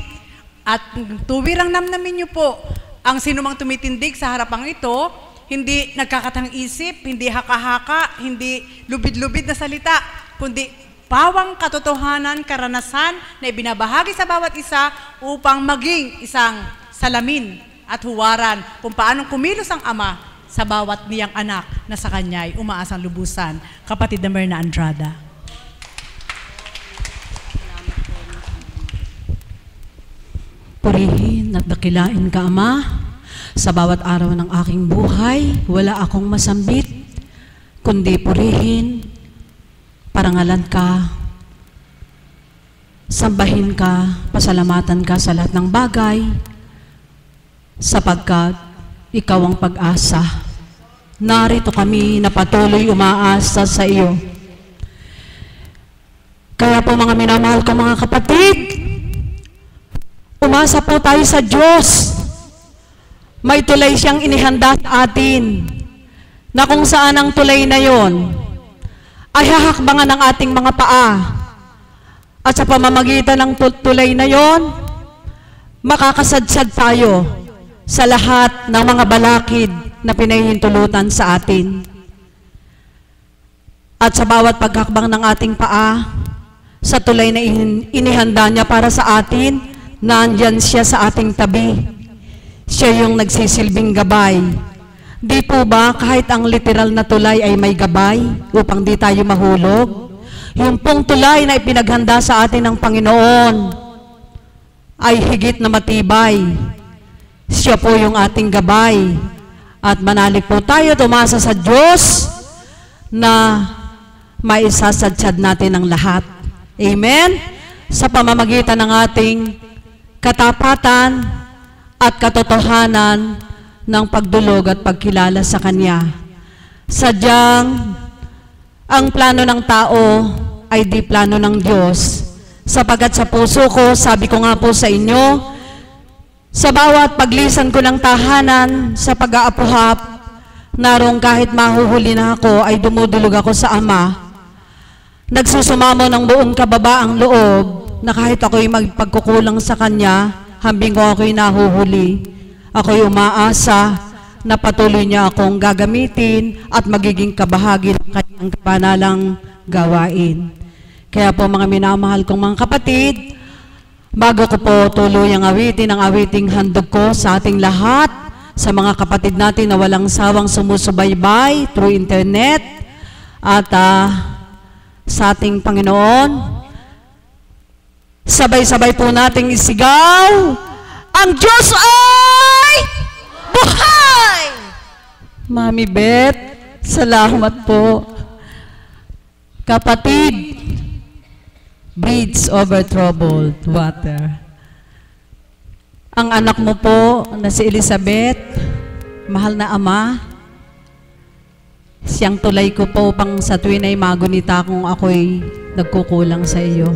At tuwirang namnamin niyo po ang sinumang tumitindig sa harapang ito, hindi nagkakatang isip, hindi haka-haka, hindi lubid-lubid na salita, kundi pawang katotohanan, karanasan na ibinabahagi sa bawat isa upang maging isang salamin at huwaran kung paanong kumilos ang Ama sa bawat niyang anak na sa kanya ay umaasang lubusan. Kapatid na Myrna Andrada. Purihin at dakilain ka, Ama. Sa bawat araw ng aking buhay, wala akong masambit, kundi purihin, parangalan ka, sambahin ka, pasalamatan ka sa lahat ng bagay, sapagkat ikaw ang pag-asa. Narito kami na patuloy umaasa sa iyo. Kaya po mga minamahal ko mga kapatid, umasa po tayo sa Diyos. May tulay siyang inihanda sa atin, na kung saan ang tulay na yon ay hahakbangan ng ating mga paa. At sa pamamagitan ng tulay na yon, makakasadsad tayo sa lahat ng mga balakid na pinahihintulutan sa atin. At sa bawat paghakbang ng ating paa, sa tulay na inihanda niya para sa atin, nandyan siya sa ating tabi. Siya yung nagsisilbing gabay. Di po ba kahit ang literal na tulay ay may gabay upang di tayo mahulog? Yung pong tulay na ipinaghanda sa atin ng Panginoon ay higit na matibay. Siya po yung ating gabay. At manalig po tayo, tumasa sa Diyos na maisasadsad natin ang lahat. Amen? Sa pamamagitan ng ating katapatan at katotohanan ng pagdulog at pagkilala sa Kanya. Sadyang ang plano ng tao ay di plano ng Diyos. Sapagat sa puso ko, sabi ko nga po sa inyo, sa bawat paglisan ko ng tahanan, sa pag-aapuhap, narong kahit mahuhuli na ako, ay dumudulog ako sa Ama. Nagsusumamo ng buong kababaang loob na kahit ako'y magpagkukulang sa Kanya, hambing ko ako'y nahuhuli. Ako'y umaasa na patuloy niya akong gagamitin at magiging kabahagi ng kanyang kapanalang gawain. Kaya po mga minamahal kong mga kapatid, bago ko po tuloy ang awitin ang awiting handog ko sa ating lahat, sa mga kapatid natin na walang sawang sumusubaybay through internet at sa ating Panginoon. Sabay-sabay po nating isigaw, ang Diyos ay buhay! Mami Beth, salamat po. Kapatid, bridge over troubled water. Ang anak mo po na si Elizabeth, mahal na ama, siyang tulay ko po upang sa tuwin ay magunita kung ako'y nagkukulang sa iyo.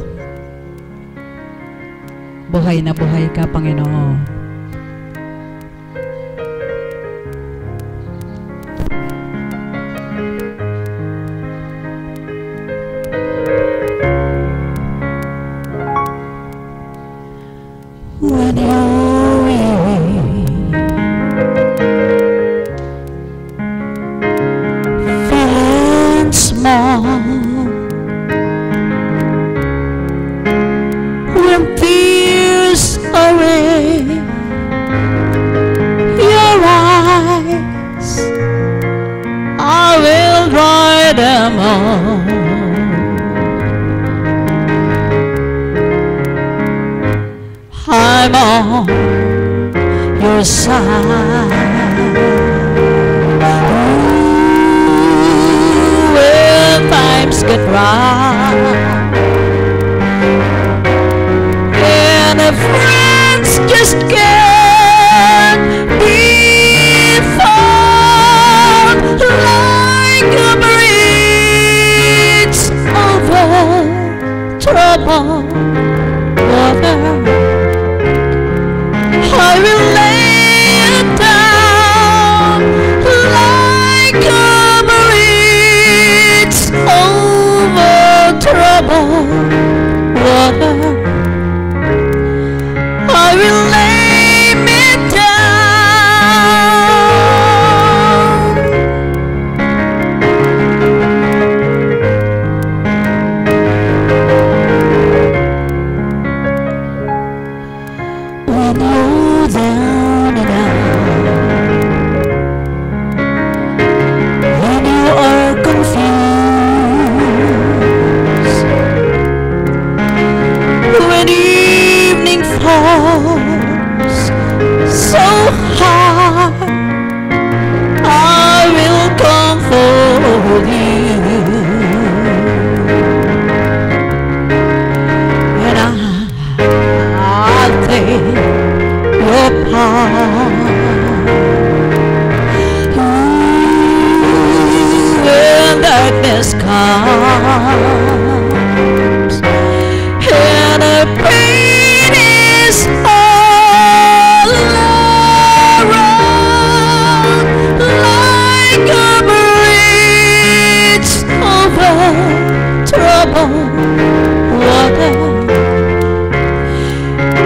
Buhay na buhay ka, Panginoon. When you're weary, feeling small, when fears are in your eyes, I will dry them all. I'm on your side. Ooh, when times get rough and the friends just can't be found, like a bridge over troubled water, I will lay it down like a bridge over troubled water. I will lay me down. When you're down and out, when you are confused, when evening falls so hard, I will comfort you, and I'll take your part. When darkness comes and the pain is all around, like a bridge over troubled water,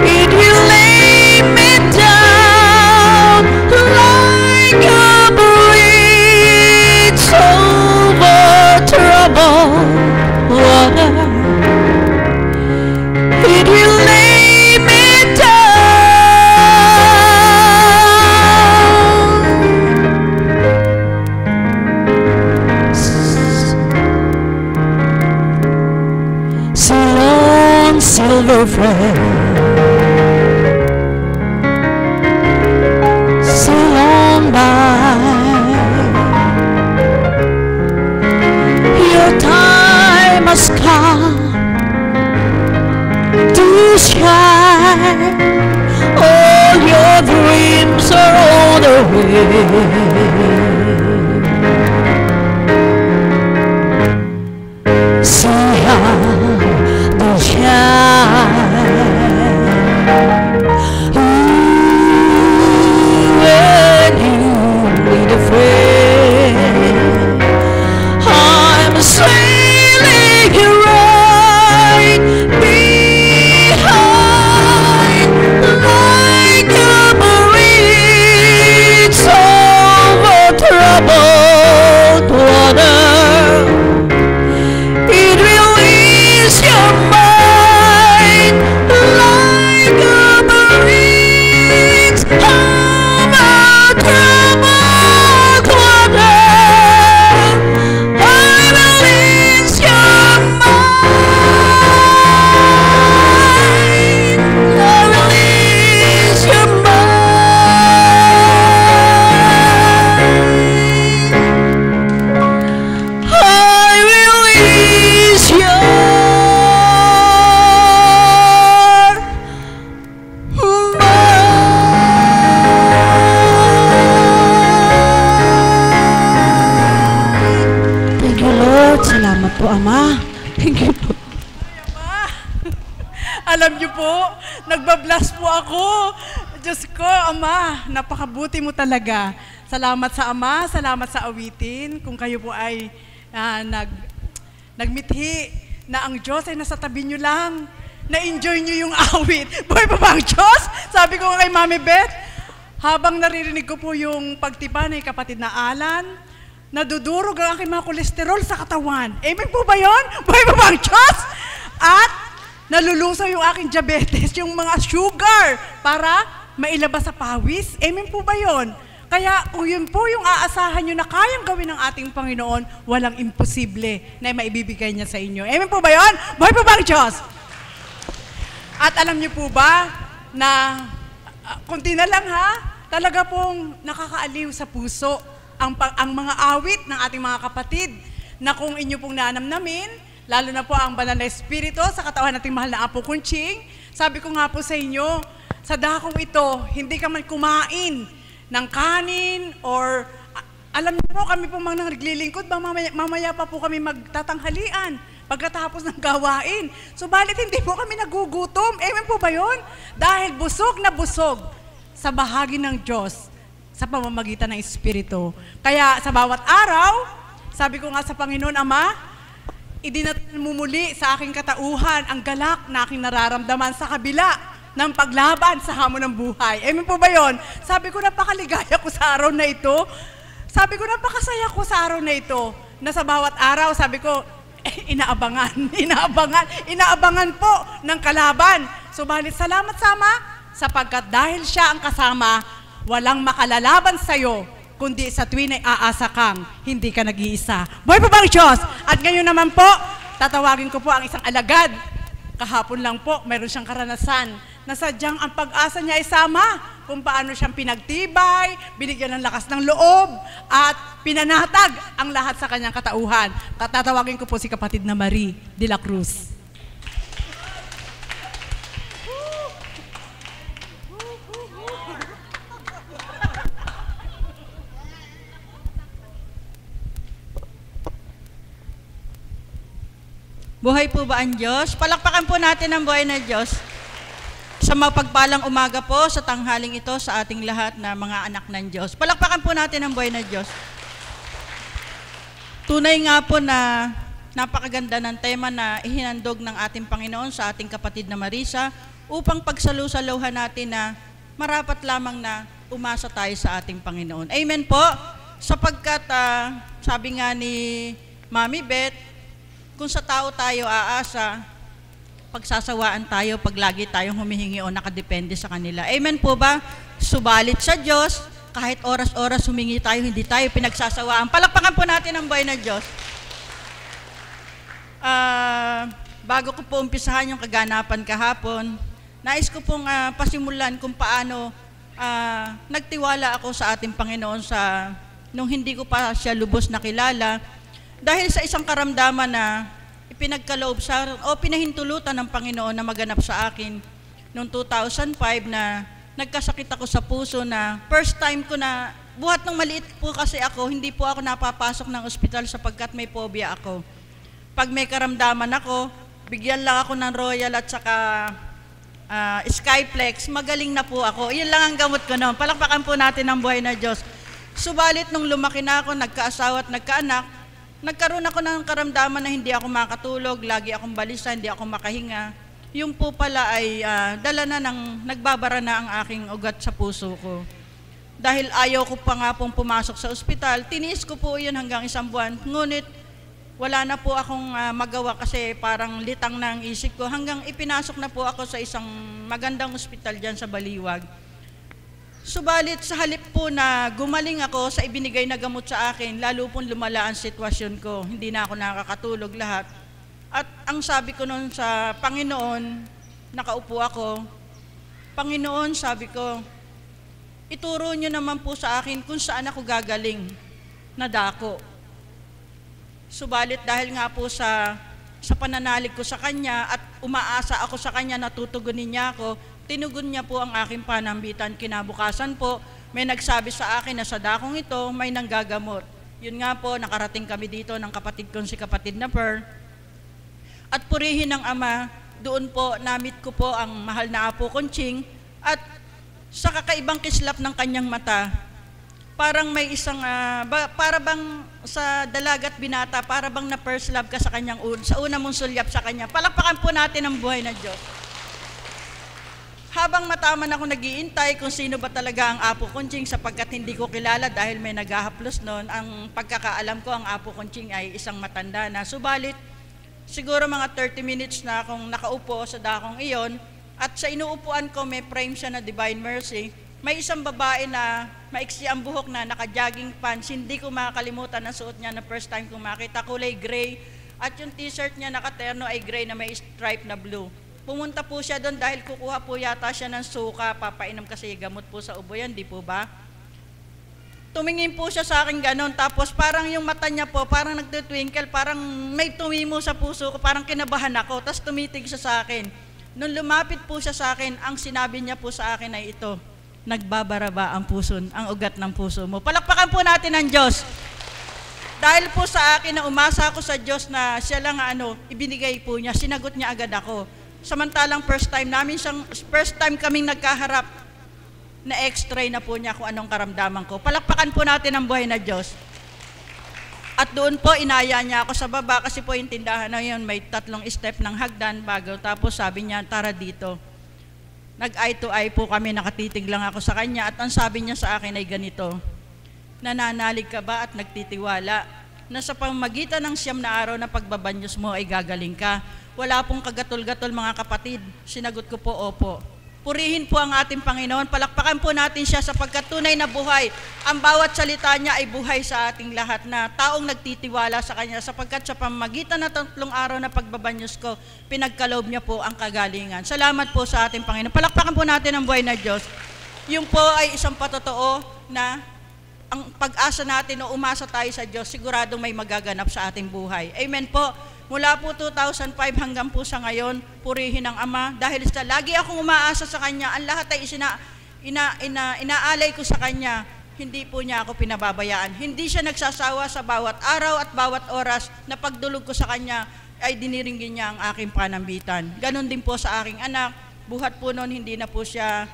it will lay me down like a bridge over troubled water. It will lay me down. So long, silver friend. So long, bye. Your time has come to shine. All your dreams are on the way. See how they shine. Ooh, when you need a friend, I'm sailing right behind, like a bridge over Salamat po, Ama. Thank you po. Ama, alam niyo po, nagbablas po ako. Diyos ko, Ama, napakabuti mo talaga. Salamat sa Ama, salamat sa awitin. Kung kayo po ay nagmithi na ang Diyos ay nasa tabi niyo lang, na-enjoy niyo yung awit. Buhay pa ba ang Diyos? Sabi ko kay Mami Beth, habang naririnig ko po yung pagtipa ng kapatid na Alan, nadudurog ang aking mga kolesterol sa katawan. Amen po ba yun? Buhay pa ba ang Diyos? At nalulusaw yung aking diabetes, yung mga sugar, para mailabas sa pawis. Amen po ba yun? Kaya kung yun po yung aasahan nyo na kayang gawin ng ating Panginoon, walang imposible na maibibigay niya sa inyo. Amen po ba yun? Buhay po ba ang Diyos? At alam niyo po ba na, kunti na lang ha, talaga pong nakakaaliw sa puso ang mga awit ng ating mga kapatid na kung inyo pong nanamnamin, lalo na po ang banal na espiritu sa katawan nating mahal na Apo Kunching. Sabi ko nga po sa inyo, sa dakong ito, hindi ka man kumain ng kanin or alam niyo po, kami po mga naglilingkod, mamaya pa po kami magtatanghalian pagkatapos ng gawain. Subalit hindi po kami nagugutom. Amen po ba yun? Dahil busog na busog sa bahagi ng Diyos sa pamamagitan ng Espiritu. Kaya sa bawat araw, sabi ko nga sa Panginoon, Ama, idinatnan mo muli sa aking katauhan ang galak na aking nararamdaman sa kabila ng paglaban sa hamon ng buhay. Amen po ba yun? Sabi ko, napakaligaya ko sa araw na ito. Sabi ko, napakasaya ko sa araw na ito. Na sa bawat araw, sabi ko, inaabangan po ng kalaban. Subalit salamat sama, sapagkat dahil siya ang kasama, walang makalalaban sa'yo, kundi sa tuwin ay aasa kang, hindi ka nag-iisa. Buhay po bang Diyos? At ngayon naman po, tatawagin ko po ang isang alagad. Kahapon lang po, mayroon siyang karanasan na sadyang ang pag-asa niya ay sama kung paano siyang pinagtibay, binigyan ng lakas ng loob, at pinanatag ang lahat sa kanyang katauhan. Tatawagin ko po si kapatid na Marie de la Cruz. Buhay po ba ang Diyos? Palakpakan po natin ang buhay na Diyos. Sa mapagpalang umaga po, sa tanghaling ito, sa ating lahat na mga anak ng Diyos. Palakpakan po natin ang buhay na Diyos. Tunay nga po na napakaganda ng tema na ihinandog ng ating Panginoon sa ating kapatid na Marisa upang pagsalusaluhan natin na marapat lamang na umasa tayo sa ating Panginoon. Amen po? Sapagkat sabi nga ni Mami Beth, kung sa tao tayo aasa, pagsasawaan tayo pag lagi tayong humihingi o nakadepende sa kanila. Amen po ba? Subalit sa Diyos, kahit oras-oras humingi tayo, hindi tayo pinagsasawaan. Palakpakan po natin ang buhay na Diyos. Bago ko po umpisahan yung kaganapan kahapon, nais ko pong pasimulan kung paano nagtiwala ako sa ating Panginoon nung hindi ko pa siya lubos nakilala. Dahil sa isang karamdaman na ipinagkaloob o pinahintulutan ng Panginoon na maganap sa akin noong 2005 na nagkasakit ako sa puso na first time ko na, buhat ng maliit po kasi ako, hindi po ako napapasok ng ospital sapagkat may phobia ako. Pag may karamdaman ako, bigyan lang ako ng Royal at saka Skyflex, magaling na po ako. Iyon lang ang gamot ko noon. Palakpakan po natin ang buhay na Diyos. Subalit nung lumaki na ako, nagkaasawa at nagkaanak, nagkaroon ako ng karamdaman na hindi ako makatulog, lagi akong balisa, hindi ako makahinga. Yung po pala ay dala na nagbabara na ang aking ugat sa puso ko. Dahil ayaw ko pa nga pong pumasok sa ospital, tiniis ko po yun hanggang 1 buwan. Ngunit wala na po akong magawa kasi parang litang na ang isip ko. Hanggang ipinasok na po ako sa isang magandang ospital dyan sa Baliwag. Subalit sa halip po na gumaling ako sa ibinigay na gamot sa akin, lalo pong lumala ang sitwasyon ko. Hindi na ako nakakatulog lahat. At ang sabi ko noon sa Panginoon, nakaupo ako, Panginoon, sabi ko, ituro niyo naman po sa akin kung saan ako gagaling na dako. Subalit dahil nga po sa pananalig ko sa Kanya at umaasa ako sa Kanya na tutugunin niya ako, tinugon niya po ang aking panambitan. Kinabukasan po, may nagsabi sa akin na sa dakong ito, may nanggagamot. Yun nga po, nakarating kami dito ng kapatid kong si kapatid na Per. At purihin ng Ama, doon po namit ko po ang mahal na Apo Conching at sa kakaibang kislap ng kanyang mata, parang may isang, para bang sa dalagat binata, para bang na first love ka sa kanyang sa una mong sulyap sa kanya. Palakpakan po natin ang buhay na Diyos. Habang mataman ako nag-iintay kung sino ba talaga ang Apo Conching sapagkat hindi ko kilala dahil may naghahaplos noon, ang pagkakaalam ko ang Apo Conching ay isang matanda na. Subalit, siguro mga 30 minutes na akong nakaupo sa dakong iyon at sa inuupuan ko may frame siya na Divine Mercy. May isang babae na maiksi ang buhok na naka-jogging pants, hindi ko makakalimutan ang suot niya na first time kong makita, kulay gray at yung t-shirt niya nakaterno ay gray na may stripe na blue. Pumunta po siya doon dahil kukuha po yata siya ng suka, papainom kasi gamot po sa ubo yan, di po ba? Tumingin po siya sa akin ganon, tapos parang yung mata niya po, parang nagtutwinkle, parang may tumimo sa puso ko, parang kinabahan ako, tapos tumitig siya sa akin. Nung lumapit po siya sa akin, ang sinabi niya po sa akin ay ito, nagbabaraba ang puso, ang ugat ng puso mo. Palakpakan po natin ang Diyos. Dahil po sa akin na umasa ako sa Diyos na siya lang ibinigay po niya, sinagot niya agad ako. Samantalang first time kaming nagkaharap, na x-ray na po niya kung anong karamdaman ko. Palakpakan po natin ang buhay na Diyos. At doon po, inaya niya ako sa baba kasi po yung tindahan na yun, may 3 step ng hagdan bago. Tapos sabi niya, tara dito. Nag-eye to eye po kami, nakatitig lang ako sa kanya. At ang sabi niya sa akin ay ganito, nananalig ka ba at nagtitiwala na sa pamamagitan ng 9 na araw na pagbabanyos mo ay gagaling ka? Wala pong kagatol-gatol mga kapatid. Sinagot ko po, opo. Purihin po ang ating Panginoon. Palakpakan po natin siya sapagkat tunay na buhay. Ang bawat salita niya ay buhay sa ating lahat na taong nagtitiwala sa kanya sapagkat sa pamamagitan ng 3 araw na pagbabanyos ko, pinagkaloob niya po ang kagalingan. Salamat po sa ating Panginoon. Palakpakan po natin ang buhay na Diyos. Yung po ay isang patotoo na ang pag-asa natin o umasa tayo sa Diyos, siguradong may magaganap sa ating buhay. Amen po. Mula po 2005 hanggang po sa ngayon, purihin ang Ama. Dahil sa lagi akong umaasa sa Kanya, ang lahat ay inaalay ko sa Kanya. Hindi po niya ako pinababayaan. Hindi siya nagsasawa sa bawat araw at bawat oras na pagdulog ko sa Kanya ay diniringgin niya ang aking panambitan. Ganon din po sa aking anak. Buhat po noon, hindi na po siya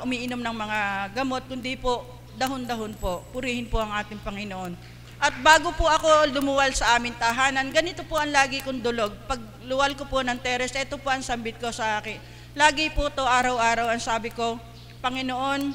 umiinom ng mga gamot, kundi po dahon-dahon po. Purihin po ang ating Panginoon. At bago po ako lumuwal sa aming tahanan, ganito po ang lagi kong dulog. Pag luwal ko po ng teres, ito po ang sambit ko sa akin. Lagi po to araw-araw ang sabi ko, Panginoon,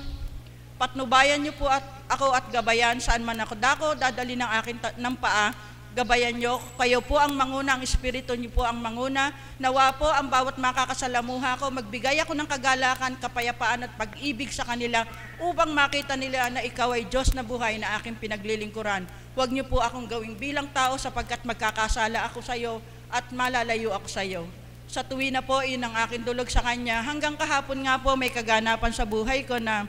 patnubayan niyo po ako at gabayan saan man ako dako, dadali ng akin ng paa, gabayan niyo, kayo po ang manguna, ang Espiritu niyo po ang manguna. Nawa po ang bawat makakasalamuha ko, magbigay ako ng kagalakan, kapayapaan at pag-ibig sa kanila upang makita nila na ikaw ay Diyos na buhay na aking pinaglilingkuran. Huwag niyo po akong gawing bilang tao sapagkat magkakasala ako sa iyo at malalayo ako sa iyo. Sa tuwi na po, yun ang aking dulog sa Kanya. Hanggang kahapon nga po may kaganapan sa buhay ko na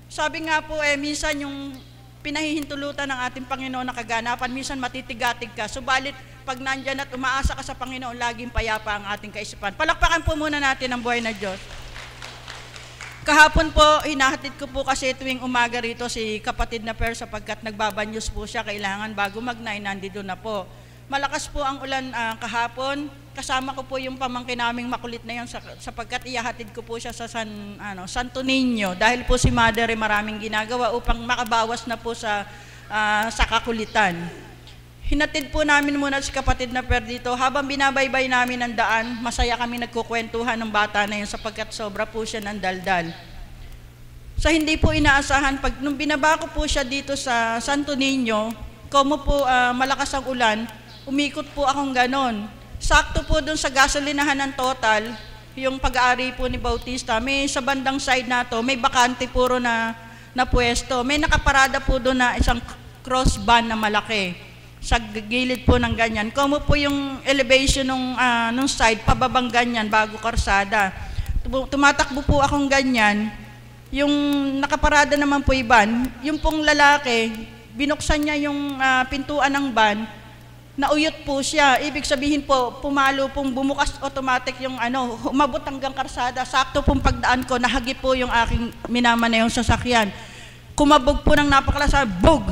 sabi nga po minsan yung pinahihintulutan ng ating Panginoon na kaganapan, minsan matitigatig ka. Subalit, pag nandyan at umaasa ka sa Panginoon, laging payapa ang ating kaisipan. Palakpakan po muna natin ang buhay na Diyos. Kahapon po, hinahatid ko po kasi tuwing umaga rito si kapatid na Per sapagkat nagbabanyos po siya, kailangan bago mag-9, nandito na po. Malakas po ang ulan kahapon, kasama ko po yung pamangkin naming makulit na yun sapagkat iyahatid ko po siya sa Santo Niño dahil po si Mother ay maraming ginagawa upang makabawas na po sa kakulitan. Hinatid po namin muna si kapatid na Per dito. Habang binabaybay namin ang daan, masaya kami nagkukwentuhan ng bata na yun sapagkat sobra po siya ng daldal. Sa hindi po inaasahan, nung binaba ko po siya dito sa Santo Niño, como po malakas ang ulan, umikot po akong ganon. Sakto po dun sa gasolinahan ng Total, yung pag-aari po ni Bautista, may sa bandang side na to, may bakante puro na pwesto. May nakaparada po doon na isang cross van na malaki. Sa gilid po ng ganyan. Como po yung elevation nung side, pababang ganyan, bago karsada. Tumatakbo po akong ganyan. Yung nakaparada naman po iban, yung pong lalaki, binuksan niya yung pintuan ng van, nauyot po siya. Ibig sabihin po, pumalo pong bumukas automatic yung umabot hanggang karsada. Sakto pong pagdaan ko, nahagip po yung aking minama na yung sasakyan. Kumabog po ng napakalasa, bug!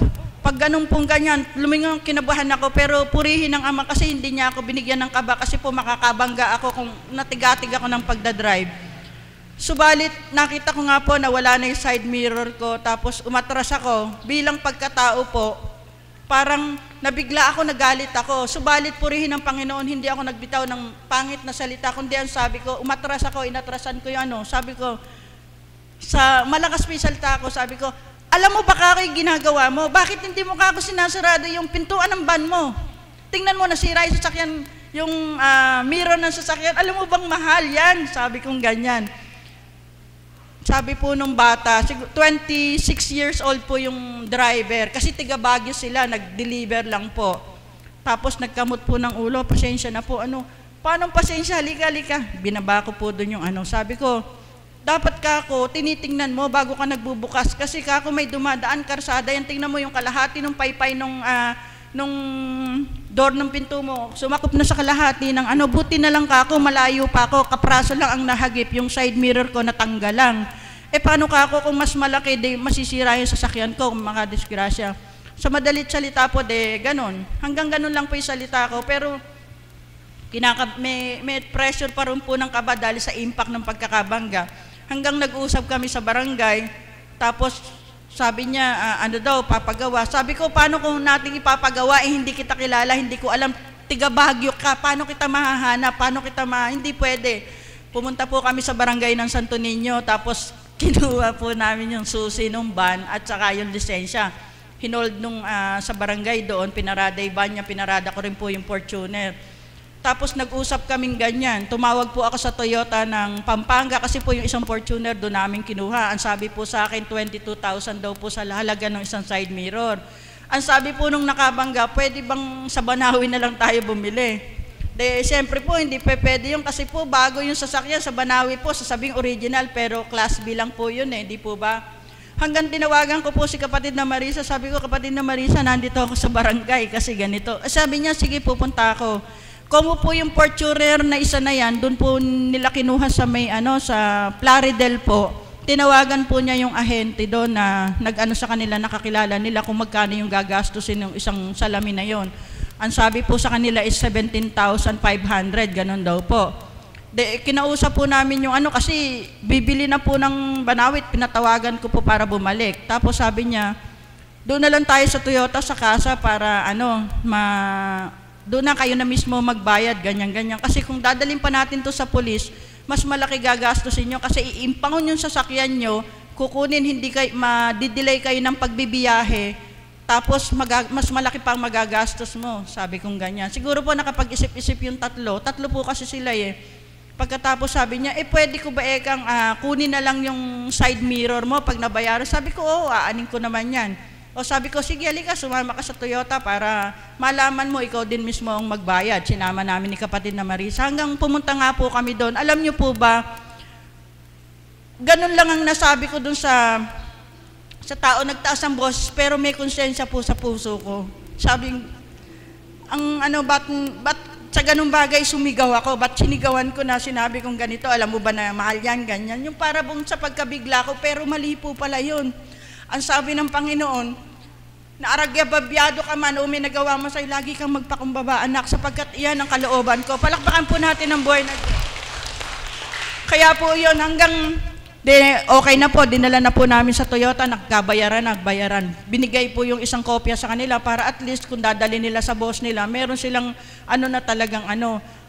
pag ganun pong ganyan, lumingang kinabahan ako, pero purihin ng Ama kasi hindi niya ako binigyan ng kaba kasi po makakabangga ako kung natigatig ako ng pagdadrive. Subalit, nakita ko nga po na wala na yung side mirror ko, tapos umatras ako. Bilang pagkatao po, parang nabigla ako, nagalit ako. Subalit, purihin ng Panginoon, hindi ako nagbitaw ng pangit na salita, kundi ang sabi ko, umatras ako, inatrasan ko yung sabi ko, sa malakas may salita ako, sabi ko, alam mo ba kako'y ginagawa mo? Bakit hindi mo kako sinasarado yung pintuan ng van mo? Tingnan mo, nasira yung sasakyan, yung mirror ng sasakyan. Alam mo bang mahal yan? Sabi kong ganyan. Sabi po nung bata, 26 years old po yung driver. Kasi tiga Baguio sila, nag-deliver lang po. Tapos nagkamot po ng ulo, pasensya na po. Paano pasensya? Halika. Binaba ko po doon yung sabi ko, dapat kako, tinitingnan mo bago ka nagbubukas. Kasi kako may dumadaan karsada, yan tingnan mo yung kalahati ng paypay nung door ng pinto mo. Sumakop na sa kalahati ng buti na lang kako, malayo pa ako, kapraso lang ang nahagip, yung side mirror ko natanggal lang. Paano kako kung mas malaki, masisira yung sasakyan ko, makadisgrasya. Sa madalit salita po, ganon. Hanggang ganon lang po yung salita ko, pero may pressure pa rin po ng kaba dahil sa impact ng pagkakabangga. Hanggang nag-usap kami sa barangay, tapos sabi niya, papagawa. Sabi ko, paano kung nating ipapagawa, hindi kita kilala, hindi ko alam, tiga Baguio ka, paano kita mahahanap, hindi pwede. Pumunta po kami sa barangay ng Santo Niño, tapos kinuha po namin yung susi ng van at saka yung lisensya. Hinold sa barangay doon, pinarada yung van niya, pinarada ko rin po yung Fortuner. Tapos nag-usap kaming ganyan. Tumawag po ako sa Toyota ng Pampanga kasi po yung isang Fortuner doon namin kinuha. Ang sabi po sa akin, 22,000 daw po sa halaga ng isang side mirror. Ang sabi po nung nakabangga, pwede bang sa Banawi na lang tayo bumili? Siyempre po, hindi pwede yung kasi po bago yung sasakyan sa Banawi po, sasabing original, pero class B lang po yun di po ba? Hanggang tinawagan ko po si kapatid na Marisa, sabi ko, kapatid na Marisa, nandito ako sa barangay kasi ganito. Sabi niya, sige, pupunta ako. Como po yung Fortuner na isa na yan, doon po nila kinuha sa sa Plaridel po. Tinawagan po niya yung ahente doon na sa kanila, nakakilala nila kung magkano yung gagastusin ng isang salamin na yon. Ang sabi po sa kanila is 17,500, ganun daw po. Kinausap po namin yung kasi bibili na po ng Banawit, pinatawagan ko po para bumalik. Tapos sabi niya, doon na lang tayo sa Toyota sa casa para doon na kayo na mismo magbayad, ganyan. Kasi kung dadalhin pa natin to sa pulis, mas malaki gagastusin nyo kasi iimpangon yung sasakyan nyo, kukunin, madidelay kayo ng pagbibiyahe, tapos mas malaki pang magagastos mo. Sabi kong ganyan. Siguro po nakapag-isip-isip yung tatlo po kasi sila Pagkatapos sabi niya, pwede ko ba kunin na lang yung side mirror mo pag nabayaran? Sabi ko, aanin ko naman yan. Sabi ko, sige, halika, sumama ka sa Toyota para malaman mo, ikaw din mismo ang magbayad. Sinama namin ni kapatid na Marisa. Hanggang pumunta nga po kami doon. Alam niyo po ba, ganun lang ang nasabi ko doon sa tao, nagtaas ang boses, pero may konsensya po sa puso ko. Sabi, ba't sa ganung bagay sumigaw ako? Ba't sinigawan ko na sinabi kong ganito? Alam mo ba na mahal yan, ganyan? Yung para bang sa pagkabigla ko, pero mali po pala yun. Ang sabi ng Panginoon, na aragyababyado ka man o may nagawa mo sa'yo, lagi kang magpakumbaba, anak, sapagkat iyan ang kalooban ko. Palakpakan po natin ang buhay na Diyos. Kaya po yun, hanggang okay na po, dinala na po namin sa Toyota, nagbayaran. Binigay po yung isang kopya sa kanila para at least kung dadali nila sa boss nila, meron silang na talagang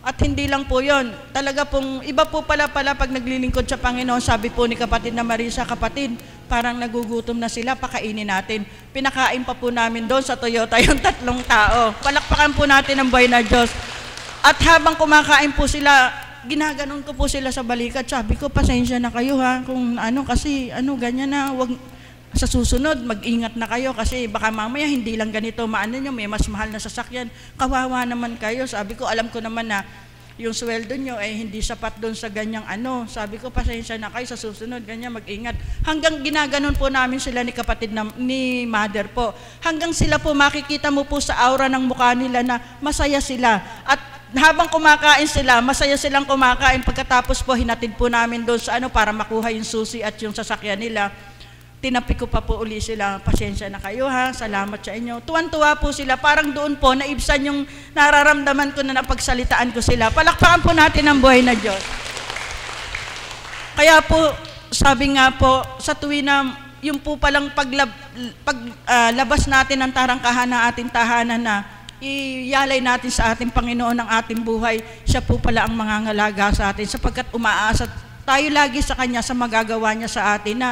At hindi lang po yun, talaga pong, iba po pala pag naglilingkod sa Panginoon, sabi po ni kapatid na Marisa, kapatid, parang nagugutom na sila, pakainin natin. Pinakain pa po namin doon sa Toyota yung 3 tao. Palakpakan po natin ang buhay na Diyos. At habang kumakain po sila, ginaganon ko po sila sa balikat. Sabi ko, pasensya na kayo kung kasi ganyan na, wag, sa susunod, mag-ingat na kayo kasi baka mamaya hindi lang ganito nyo, may mas mahal na sasakyan. Kawawa naman kayo. Sabi ko, alam ko naman na yung sweldo nyo hindi sapat doon sa ganyang Sabi ko, pasensya na kayo sa susunod, ganyan, mag-ingat. Hanggang ginaganon po namin sila ni mother po. Hanggang sila po, makikita mo po sa aura ng mukha nila na masaya sila. At habang kumakain sila, masaya silang kumakain. Pagkatapos po, hinatid po namin doon sa para makuha yung susi at yung sasakyan nila. tinapi ko pa po uli sila, pasensya na kayo ha, salamat sa inyo. Tuwan-tuwa po sila, parang doon po naibsan yung nararamdaman ko na napagsalitaan ko sila. Palakpakan po natin ang buhay na Diyos. Kaya po, sabi nga po, sa tuwi na yung po palang paglabas natin ng tarangkahan ng ating tahanan na iyalay natin sa ating Panginoon ang ating buhay, siya po pala ang mangangalaga sa atin sapagkat umaasa tayo lagi sa Kanya sa magagawa niya sa atin na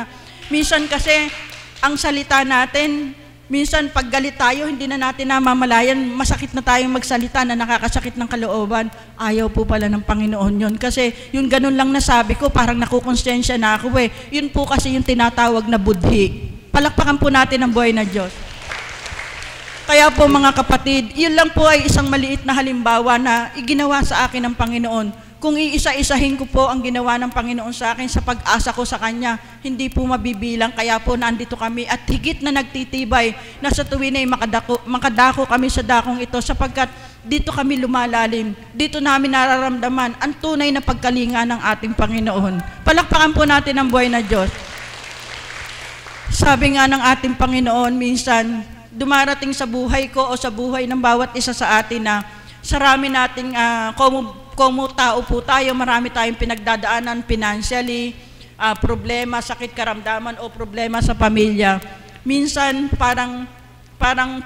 minsan kasi ang salita natin, minsan pag galit tayo, hindi na natin namamalayan, masakit na tayong magsalita na nakakasakit ng kalooban. Ayaw po pala ng Panginoon yun. Kasi yung ganun lang nasabi ko, parang nakukonsensya na ako eh. Yun po kasi yung tinatawag na budhi. Palakpakan po natin ang buhay na Diyos. Kaya po mga kapatid, yun lang po ay isang maliit na halimbawa na iginawa sa akin ng Panginoon. Kung iisa-isahin ko po ang ginawa ng Panginoon sa akin sa pag-asa ko sa Kanya, hindi po mabibilang. Kaya po nandito kami at higit na nagtitibay na sa tuwin ay makadako kami sa dakong ito sapagkat dito kami lumalalim. Dito namin nararamdaman ang tunay na pagkalinga ng ating Panginoon. Palakpakan po natin ang buhay na Diyos. Sabi nga ng ating Panginoon minsan, dumarating sa buhay ko o sa buhay ng bawat isa sa atin na sarami nating como tao po tayo, marami tayong pinagdadaanan financially, problema, sakit karamdaman o problema sa pamilya. Minsan parang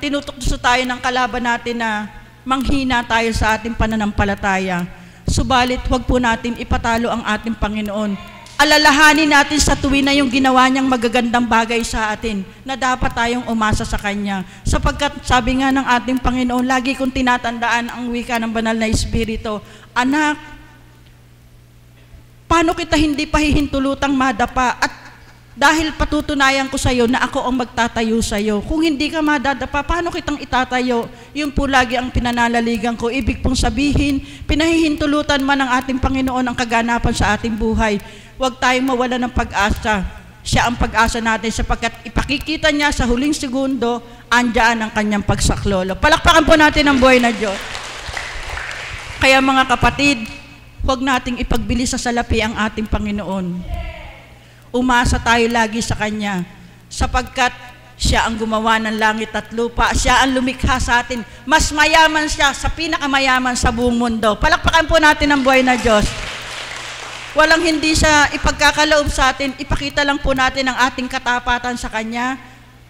tinutukso tayo ng kalaban natin na manghina tayo sa ating pananampalataya. Subalit huwag po natin ipatalo ang ating Panginoon. Alalahanin natin sa tuwi na yung ginawa niyang magagandang bagay sa atin na dapat tayong umasa sa Kanya. Sapagkat sabi nga ng ating Panginoon, lagi kong tinatandaan ang wika ng banal na Espiritu, anak, paano kita hindi pahihintulutang madapa at dahil patutunayan ko sa iyo na ako ang magtatayo sa iyo. Kung hindi ka madadapa, paano kitang itatayo? Yun po lagi ang pinanalaligan ko. Ibig pong sabihin, pinahihintulutan man ng ating Panginoon ang kaganapan sa ating buhay. Huwag tayong mawala ng pag-asa. Siya ang pag-asa natin sapagkat ipakikita niya sa huling segundo, andyan ang kanyang pagsaklolo. Palakpakan po natin ang buhay na Diyos. Kaya mga kapatid, huwag nating ipagbili sa salapi ang ating Panginoon. Umasa tayo lagi sa Kanya sapagkat siya ang gumawa ng langit at lupa. Siya ang lumikha sa atin. Mas mayaman siya sa pinakamayaman sa buong mundo. Palakpakan po natin ang buhay na Diyos. Walang hindi siya ipagkakaloob sa atin. Ipakita lang po natin ang ating katapatan sa Kanya,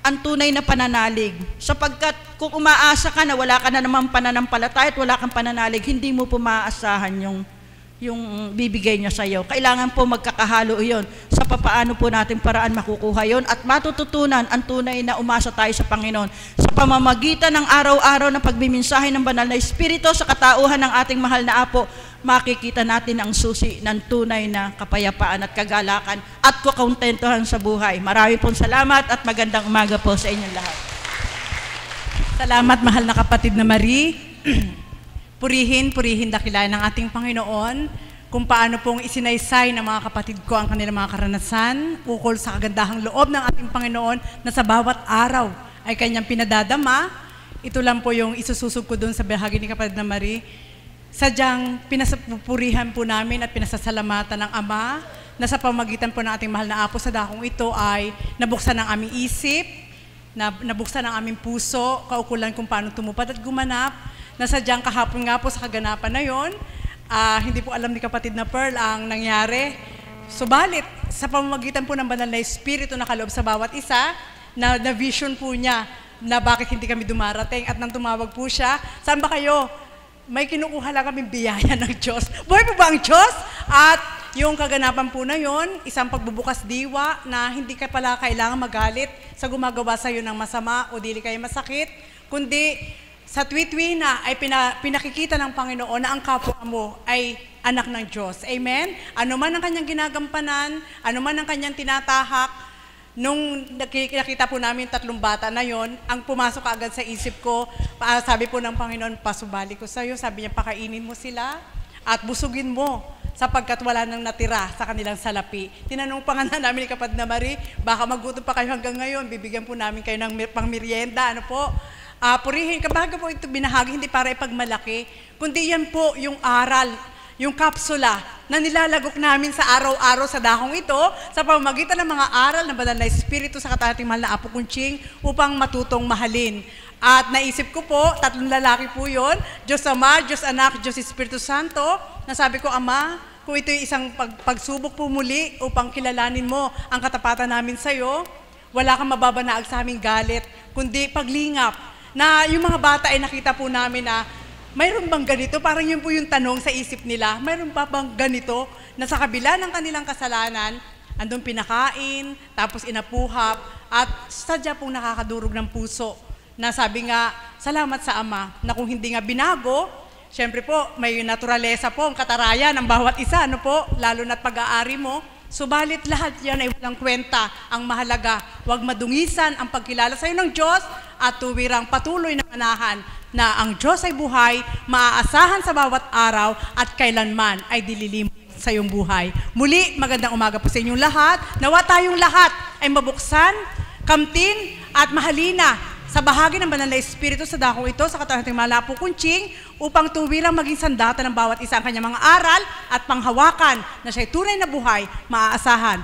ang tunay na pananalig. Sapagkat kung umaasa ka na wala ka na naman pananampalataya at wala kang pananalig, hindi mo po maaasahan yung bibigay niya sa iyo. Kailangan po magkakahalo iyon sa papaano po natin paraan makukuha yon at matututunan ang tunay na umasa tayo sa Panginoon. Sa pamamagitan ng araw-araw na pagbimensahe ng banal na Espiritu sa katauhan ng ating mahal na Apo, makikita natin ang susi ng tunay na kapayapaan at kagalakan at kakontentuhan sa buhay. Marami pong salamat at magandang umaga po sa inyong lahat. Salamat, mahal na kapatid na Marie. Purihin dakilain ng ating Panginoon kung paano pong isinaysay ng mga kapatid ko ang kanilang mga karanasan ukol sa kagandahang loob ng ating Panginoon na sa bawat araw ay Kanyang pinadadama. Ito lang po yung isususog ko doon sa bahagi ni kapatid na Marie. Sadyang pinasapurihan po namin at pinasasalamatan ng Ama na sa pamagitan po ng ating mahal na Apo sa dakong ito ay nabuksan ng aming isip, nabuksan ng aming puso, kaukulan kung paano tumupad at gumanap. Nasadyang kahapon nga po sa kaganapan na yon, hindi po alam ni kapatid na Pearl ang nangyari. Subalit, sa pamamagitan po ng banal na Espiritu na kaloob sa bawat isa, na vision po niya na bakit hindi kami dumarating at nang tumawag po siya, saan ba kayo? May kinukuha lang kaming biyaya ng Diyos. Buhay po ba ang Diyos? At yung kaganapan po na yon, isang pagbubukas diwa na hindi ka pala kailangan magalit sa gumagawa sa iyo ng masama o dili kayo masakit, kundi sa tuwi-tuwi na ay pinakikita ng Panginoon na ang kapwa mo ay anak ng Diyos. Amen? Ano man ang kanyang ginagampanan, ano man ang kanyang tinatahak, nung nakita po namin 3 bata na yon, ang pumasok agad sa isip ko, sabi po ng Panginoon, pasubali ko sa iyo, sabi niya, pakainin mo sila at busugin mo sapagkat wala nang natira sa kanilang salapi. Tinanong pa nga namin ni kapatid na Marie, baka magutom pa kayo hanggang ngayon, bibigyan po namin kayo ng pangmerienda, ano po? Purihin, kabaga po ito binahagi, hindi para ipagmalaki, kundi yan po yung aral, yung kapsula na nilalagok namin sa araw-araw sa dahong ito sa pamamagitan ng mga aral ng banal na Espiritu sa katating mahal na Apo Kunching upang matutong mahalin. At naisip ko po, 3 lalaki po yun, Diyos Ama, Diyos Anak, Diyos Espiritu Santo, nasabi ko, Ama, kung ito yung isang pagsubok po muli upang kilalanin mo ang katapatan namin sa iyo, wala kang mababanaag sa aming galit, kundi paglingap na yung mga bata ay nakita po namin na mayroon bang ganito? Parang yun po yung tanong sa isip nila, mayroon pa bang ganito na sa kabila ng kanilang kasalanan, andun pinakain, tapos inapuhap, at sadya pong nakakadurog ng puso. Na sabi nga, salamat sa Ama, na kung hindi nga binago, syempre po, may naturalesa po ang katarayan ng bawat isa, ano po, lalo na't pag-aari mo. Subalit lahat yan ay walang kwenta. Ang mahalaga, huwag madungisan ang pagkilala sa iyo ng Diyos at tuwirang patuloy na manahan na ang Diyos ay buhay, maaasahan sa bawat araw at kailanman ay dililim sa iyong buhay. Muli, magandang umaga po sa inyong lahat. Nawa tayong lahat ay mabuksan, kamtin at mahalina sa bahagi ng banal na Espiritu sa dakong ito sa katating mahal na Apo Kunching upang tuwirang maging sandata ng bawat isa ang kanyang mga aral at panghawakan na siya'y tunay na buhay, maaasahan.